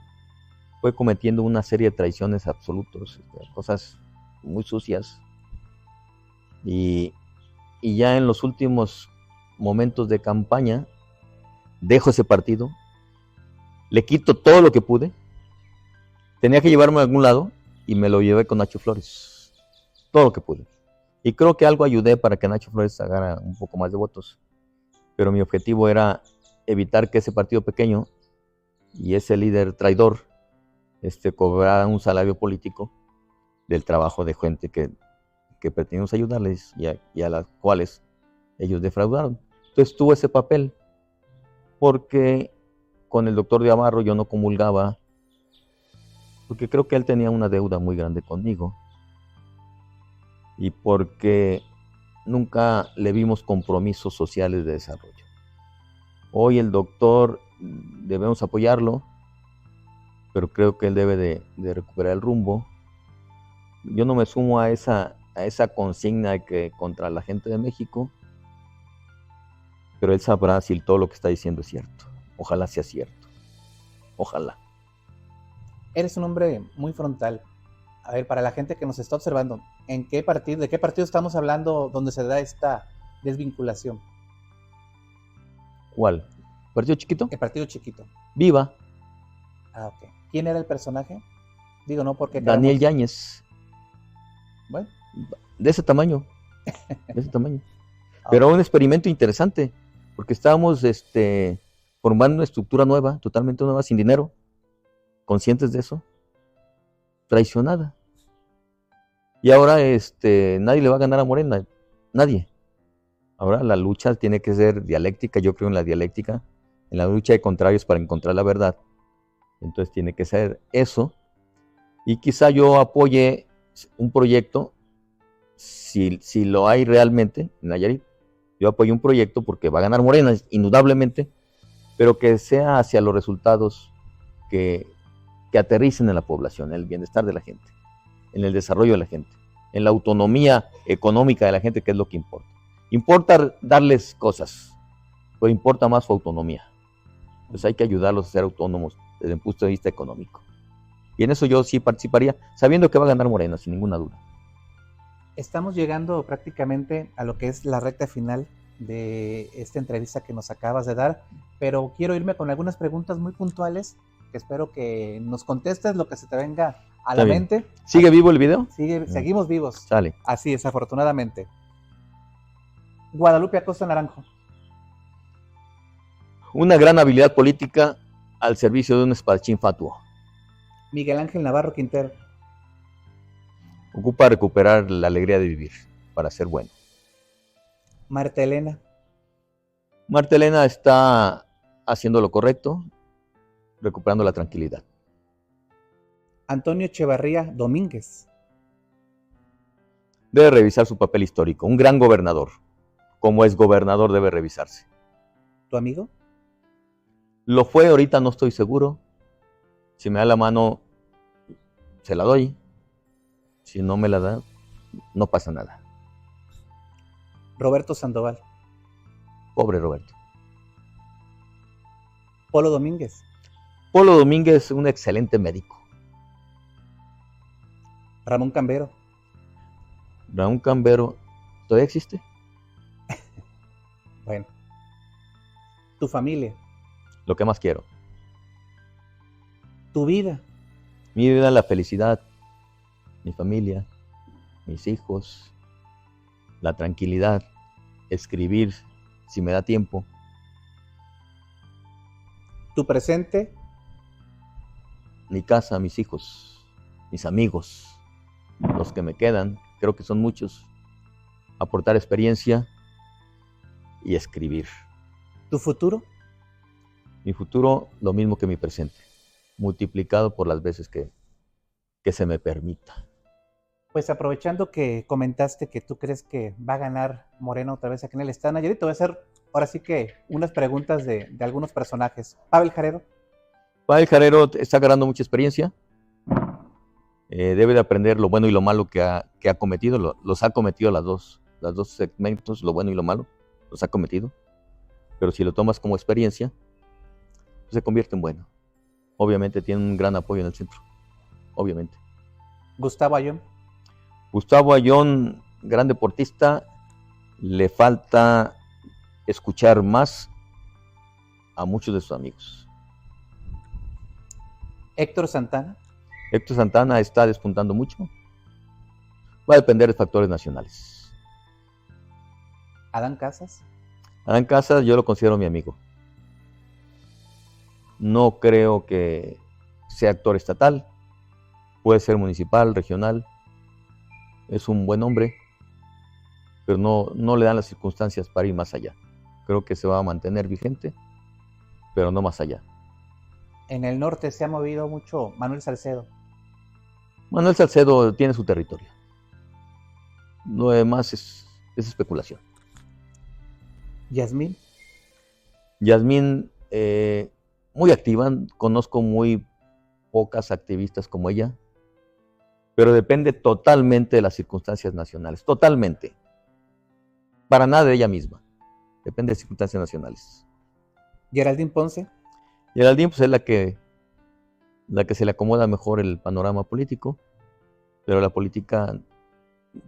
fue cometiendo una serie de traiciones absolutas, cosas muy sucias. Y ya en los últimos momentos de campaña, dejo ese partido, le quito todo lo que pude, tenía que llevarme a algún lado y me lo llevé con Nacho Flores, todo lo que pude. Y creo que algo ayudé para que Nacho Flores agarre un poco más de votos. Pero mi objetivo era evitar que ese partido pequeño y ese líder traidor cobrara un salario político del trabajo de gente que pretendíamos ayudarles y a las cuales ellos defraudaron. Entonces tuvo ese papel porque con el doctor de Amarro yo no comulgaba, porque creo que él tenía una deuda muy grande conmigo y porque nunca le vimos compromisos sociales de desarrollo. Hoy el doctor debemos apoyarlo, pero creo que él debe de recuperar el rumbo. Yo no me sumo a esa consigna de que contra la gente de México, pero él sabrá si todo lo que está diciendo es cierto. Ojalá sea cierto. Ojalá. Eres un hombre muy frontal. A ver, para la gente que nos está observando, ¿de qué partido estamos hablando donde se da esta desvinculación? ¿Cuál? ¿Partido chiquito? El partido chiquito. Viva. Ah, ok. ¿Quién era el personaje? Digo, no porque... Daniel Yáñez. Bueno. De ese tamaño. Pero un experimento interesante, porque estábamos formando una estructura nueva, totalmente nueva, sin dinero, conscientes de eso, traicionada. Y ahora nadie le va a ganar a Morena, nadie. Ahora la lucha tiene que ser dialéctica, yo creo en la dialéctica, en la lucha de contrarios para encontrar la verdad. Entonces tiene que ser eso. Y quizá yo apoye un proyecto, si lo hay realmente en Nayarit, yo apoyo un proyecto porque va a ganar Morena, indudablemente, pero que sea hacia los resultados que aterricen en la población, en el bienestar de la gente, en el desarrollo de la gente, en la autonomía económica de la gente, que es lo que importa. Importa darles cosas, pero importa más su autonomía. Entonces hay que ayudarlos a ser autónomos desde el punto de vista económico. Y en eso yo sí participaría, sabiendo que va a ganar Morena, sin ninguna duda. Estamos llegando prácticamente a lo que es la recta final de esta entrevista que nos acabas de dar, pero quiero irme con algunas preguntas muy puntuales porque espero que nos contestes lo que se te venga a Está la bien. mente. ¿Sigue vivo el video? Seguimos vivos. Sale. Así es, afortunadamente. Guadalupe Acosta Naranjo. Una gran habilidad política al servicio de un espadachín fatuo. Miguel Ángel Navarro Quintero. Ocupa recuperar la alegría de vivir para ser bueno. Marta Elena. Marta Elena está haciendo lo correcto, recuperando la tranquilidad. Antonio Echevarría Domínguez. Debe revisar su papel histórico. Un gran gobernador, como es gobernador, debe revisarse. ¿Tu amigo? Lo fue, ahorita no estoy seguro. Si me da la mano, se la doy. Si no me la da, no pasa nada. Roberto Sandoval. Pobre Roberto. Polo Domínguez. Polo Domínguez, un excelente médico. Ramón Cambero. Raúl Cambero, ¿todavía existe? Bueno. Tu familia. Lo que más quiero. Tu vida. Mi vida, la felicidad, mi familia, mis hijos, la tranquilidad, escribir si me da tiempo. Tu presente. Mi casa, mis hijos, mis amigos, los que me quedan, creo que son muchos. Aportar experiencia y escribir. Tu futuro. Mi futuro, lo mismo que mi presente, multiplicado por las veces que se me permita. Pues aprovechando que comentaste que tú crees que va a ganar Morena otra vez aquí en el estado de Nayarit, te voy a hacer ahora sí que unas preguntas de algunos personajes. Pavel Jarero. Pavel Jarero está ganando mucha experiencia. Debe de aprender lo bueno y lo malo que ha cometido. Los ha cometido las dos segmentos, lo bueno y lo malo, los ha cometido. Pero si lo tomas como experiencia, pues se convierte en bueno. Obviamente tiene un gran apoyo en el centro. Obviamente. Gustavo Ayón. Gustavo Ayón, gran deportista, le falta escuchar más a muchos de sus amigos. Héctor Santana. Héctor Santana está despuntando mucho. Va a depender de factores nacionales. Adán Casas. Adán Casas yo lo considero mi amigo. No creo que sea actor estatal. Puede ser municipal, regional. Es un buen hombre, pero no le dan las circunstancias para ir más allá. Creo que se va a mantener vigente, pero no más allá. En el norte se ha movido mucho Manuel Salcedo. Manuel Salcedo tiene su territorio. Lo demás es especulación. Yasmín. Yasmín, muy activa, conozco muy pocas activistas como ella, pero depende totalmente de las circunstancias nacionales, totalmente. Para nada de ella misma, depende de circunstancias nacionales. Geraldine Ponce. Geraldine pues, es la que se le acomoda mejor el panorama político, pero la política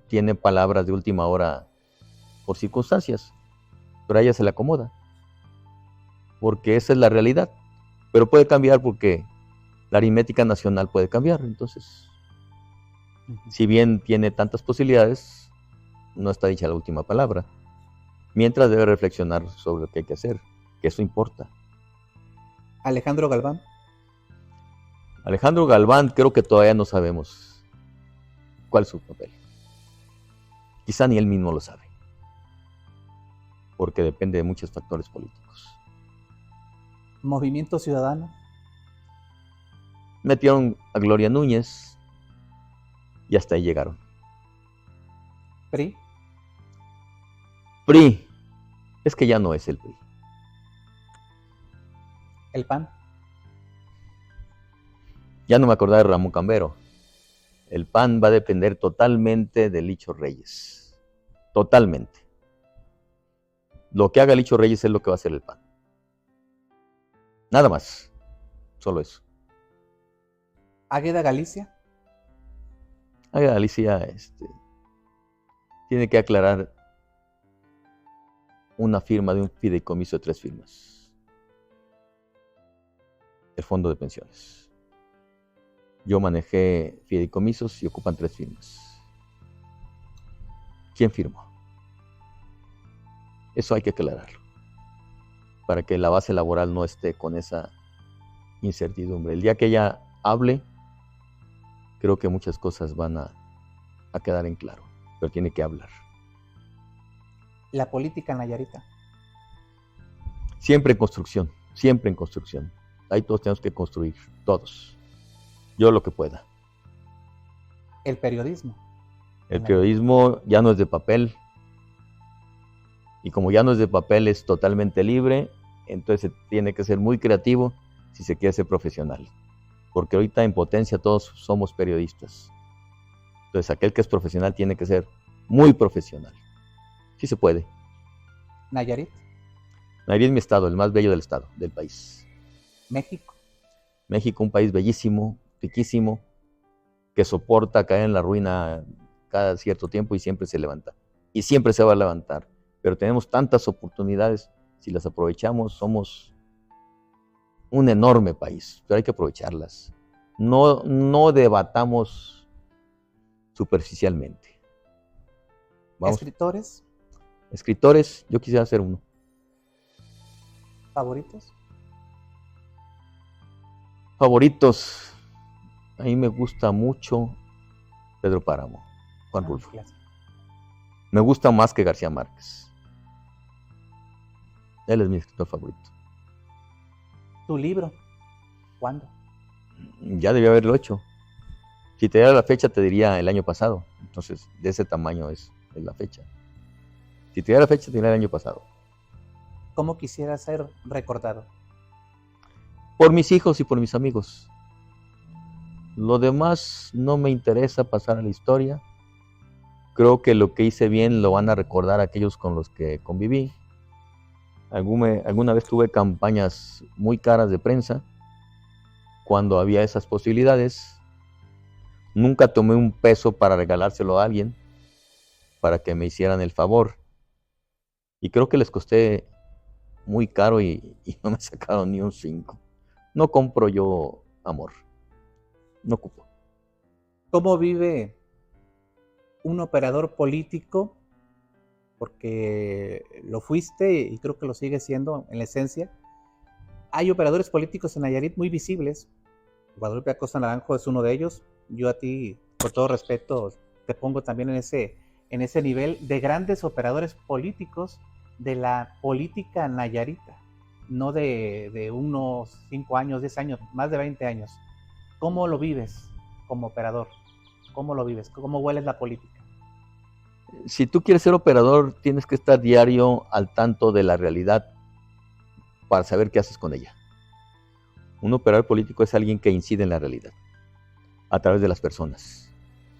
tiene palabras de última hora por circunstancias, pero a ella se le acomoda, porque esa es la realidad, pero puede cambiar porque la aritmética nacional puede cambiar, entonces, si bien tiene tantas posibilidades, no está dicha la última palabra, mientras debe reflexionar sobre lo que hay que hacer, que eso importa. Alejandro Galván. Alejandro Galván, creo que todavía no sabemos cuál es su papel. Quizá ni él mismo lo sabe, porque depende de muchos factores políticos. Movimiento Ciudadano. Metieron a Gloria Núñez y hasta ahí llegaron. PRI. PRI, es que ya no es el PRI. El PAN. Ya no me acordaba de Ramón Cambero. El PAN va a depender totalmente de Licho Reyes. Totalmente. Lo que haga Licho Reyes es lo que va a hacer el PAN. Nada más. Solo eso. Águeda Galicia. Águeda Galicia tiene que aclarar una firma de un fideicomiso de 3 firmas. el fondo de pensiones. Yo manejé fideicomisos y ocupan 3 firmas. ¿Quién firmó? Eso hay que aclararlo, para que la base laboral no esté con esa incertidumbre. El día que ella hable, creo que muchas cosas van a quedar en claro, pero tiene que hablar. La política nayarita. Siempre en construcción, siempre en construcción. Ahí todos tenemos que construir, todos. Yo lo que pueda. El periodismo. El periodismo ya no es de papel. Y como ya no es de papel, es totalmente libre, entonces tiene que ser muy creativo si se quiere ser profesional. Porque ahorita en potencia todos somos periodistas. Entonces aquel que es profesional tiene que ser muy profesional. Sí se puede. Nayarit. Nayarit es mi estado, el más bello del estado, del país. México. México, un país bellísimo, riquísimo, que soporta caer en la ruina cada cierto tiempo y siempre se levanta. Y siempre se va a levantar. Pero tenemos tantas oportunidades, si las aprovechamos, somos un enorme país, pero hay que aprovecharlas. No debatamos superficialmente. Vamos. ¿Escritores? Escritores, yo quisiera ser uno. ¿Favoritos? Favoritos, a mí me gusta mucho Pedro Páramo, Juan Rulfo. Me gusta más que García Márquez. Él es mi escritor favorito. ¿Tu libro? ¿Cuándo? Ya debía haberlo hecho. Si te diera la fecha, te diría el año pasado. Entonces, de ese tamaño es la fecha. Si te diera la fecha, te diría el año pasado. ¿Cómo quisiera ser recordado? Por mis hijos y por mis amigos. Lo demás no me interesa pasar a la historia. Creo que lo que hice bien lo van a recordar aquellos con los que conviví. Alguna vez tuve campañas muy caras de prensa, cuando había esas posibilidades. Nunca tomé un peso para regalárselo a alguien, para que me hicieran el favor. Y creo que les costé muy caro y no me sacaron ni un 5. No compro yo amor. No ocupo. ¿Cómo vive un operador político? Porque lo fuiste y creo que lo sigue siendo en la esencia. Hay operadores políticos en Nayarit muy visibles. Guadalupe Acosta Naranjo es uno de ellos. Yo a ti, por todo respeto, te pongo también en ese nivel de grandes operadores políticos de la política nayarita, no de unos 5 años, 10 años, más de 20 años. ¿Cómo lo vives como operador? ¿Cómo lo vives? ¿Cómo hueles la política? Si tú quieres ser operador, tienes que estar diario al tanto de la realidad para saber qué haces con ella. Un operador político es alguien que incide en la realidad a través de las personas.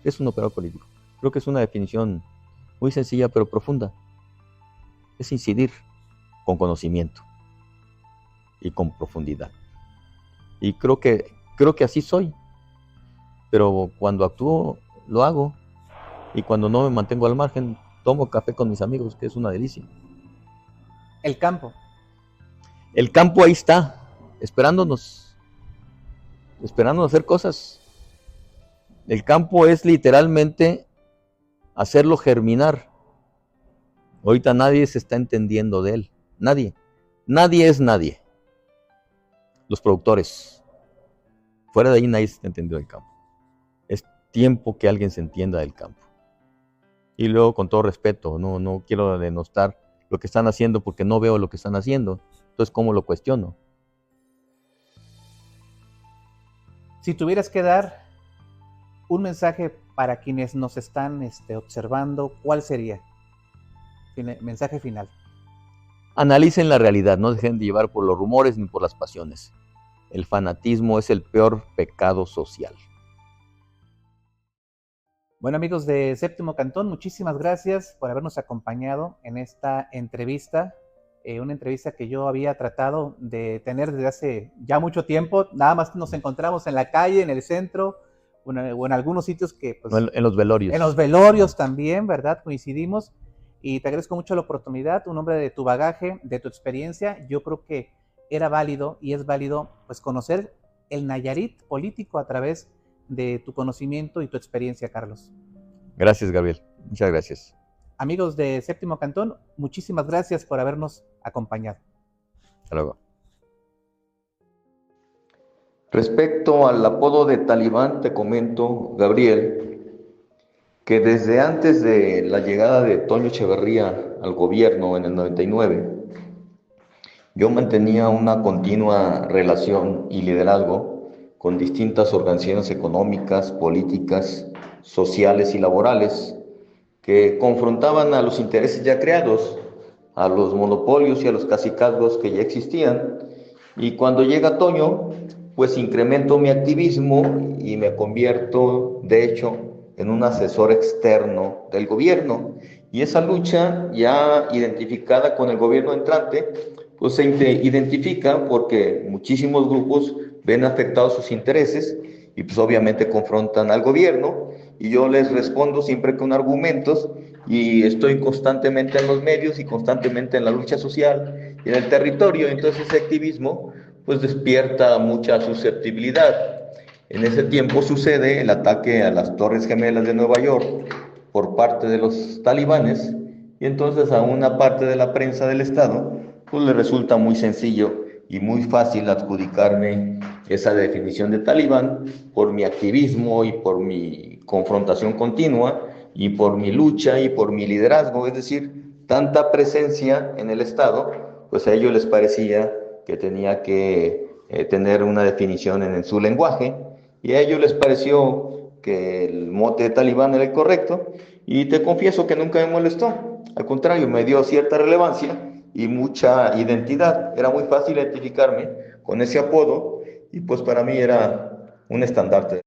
Es un operador político. Creo que es una definición muy sencilla pero profunda. Es incidir con conocimiento y con profundidad. Y creo que así soy. Pero cuando actúo, lo hago. Y cuando no me mantengo al margen, tomo café con mis amigos, que es una delicia. El campo. El campo ahí está, esperándonos a hacer cosas. El campo es literalmente hacerlo germinar. Ahorita nadie se está entendiendo de él. Nadie. Nadie es nadie. Los productores. Fuera de ahí nadie se está entendiendo del campo. Es tiempo que alguien se entienda del campo. Y luego, con todo respeto, no quiero denostar lo que están haciendo porque no veo lo que están haciendo. Entonces, ¿cómo lo cuestiono? Si tuvieras que dar un mensaje para quienes nos están observando, ¿cuál sería? Mensaje final. Analicen la realidad, no dejen de llevar por los rumores ni por las pasiones. El fanatismo es el peor pecado social. Bueno, amigos de Séptimo Cantón, muchísimas gracias por habernos acompañado en esta entrevista. Una entrevista que yo había tratado de tener desde hace ya mucho tiempo. Nada más nos encontramos en la calle, en el centro, o en algunos sitios que... Pues, en los velorios. En los velorios también, ¿verdad? Coincidimos. Y te agradezco mucho la oportunidad, un hombre de tu bagaje, de tu experiencia. Yo creo que era válido y es válido pues conocer el Nayarit político a través de tu conocimiento y tu experiencia, Carlos. Gracias, Gabriel. Muchas gracias. Amigos de Séptimo Cantón, muchísimas gracias por habernos acompañado. Hasta luego. Respecto al apodo de Talibán, te comento, Gabriel, que desde antes de la llegada de Toño Echeverría al gobierno en el 99, yo mantenía una continua relación y liderazgo con distintas organizaciones económicas, políticas, sociales y laborales que confrontaban a los intereses ya creados, a los monopolios y a los cacicazgos que ya existían. Y cuando llega Toño, pues incremento mi activismo y me convierto, de hecho, en un asesor externo del gobierno. Y esa lucha ya identificada con el gobierno entrante, pues se identifica porque muchísimos grupos ven afectados sus intereses y pues obviamente confrontan al gobierno, y yo les respondo siempre con argumentos, y estoy constantemente en los medios y constantemente en la lucha social y en el territorio. Entonces ese activismo pues despierta mucha susceptibilidad. En ese tiempo sucede el ataque a las Torres Gemelas de Nueva York por parte de los talibanes, y entonces a una parte de la prensa del Estado pues le resulta muy sencillo y muy fácil adjudicarme esa definición de talibán por mi activismo y por mi confrontación continua y por mi lucha y por mi liderazgo. Es decir, tanta presencia en el Estado, pues a ellos les parecía que tenía que tener una definición en su lenguaje, y a ellos les pareció que el mote de talibán era el correcto, y te confieso que nunca me molestó. Al contrario, me dio cierta relevancia y mucha identidad. Era muy fácil identificarme con ese apodo, y pues para mí era un estandarte.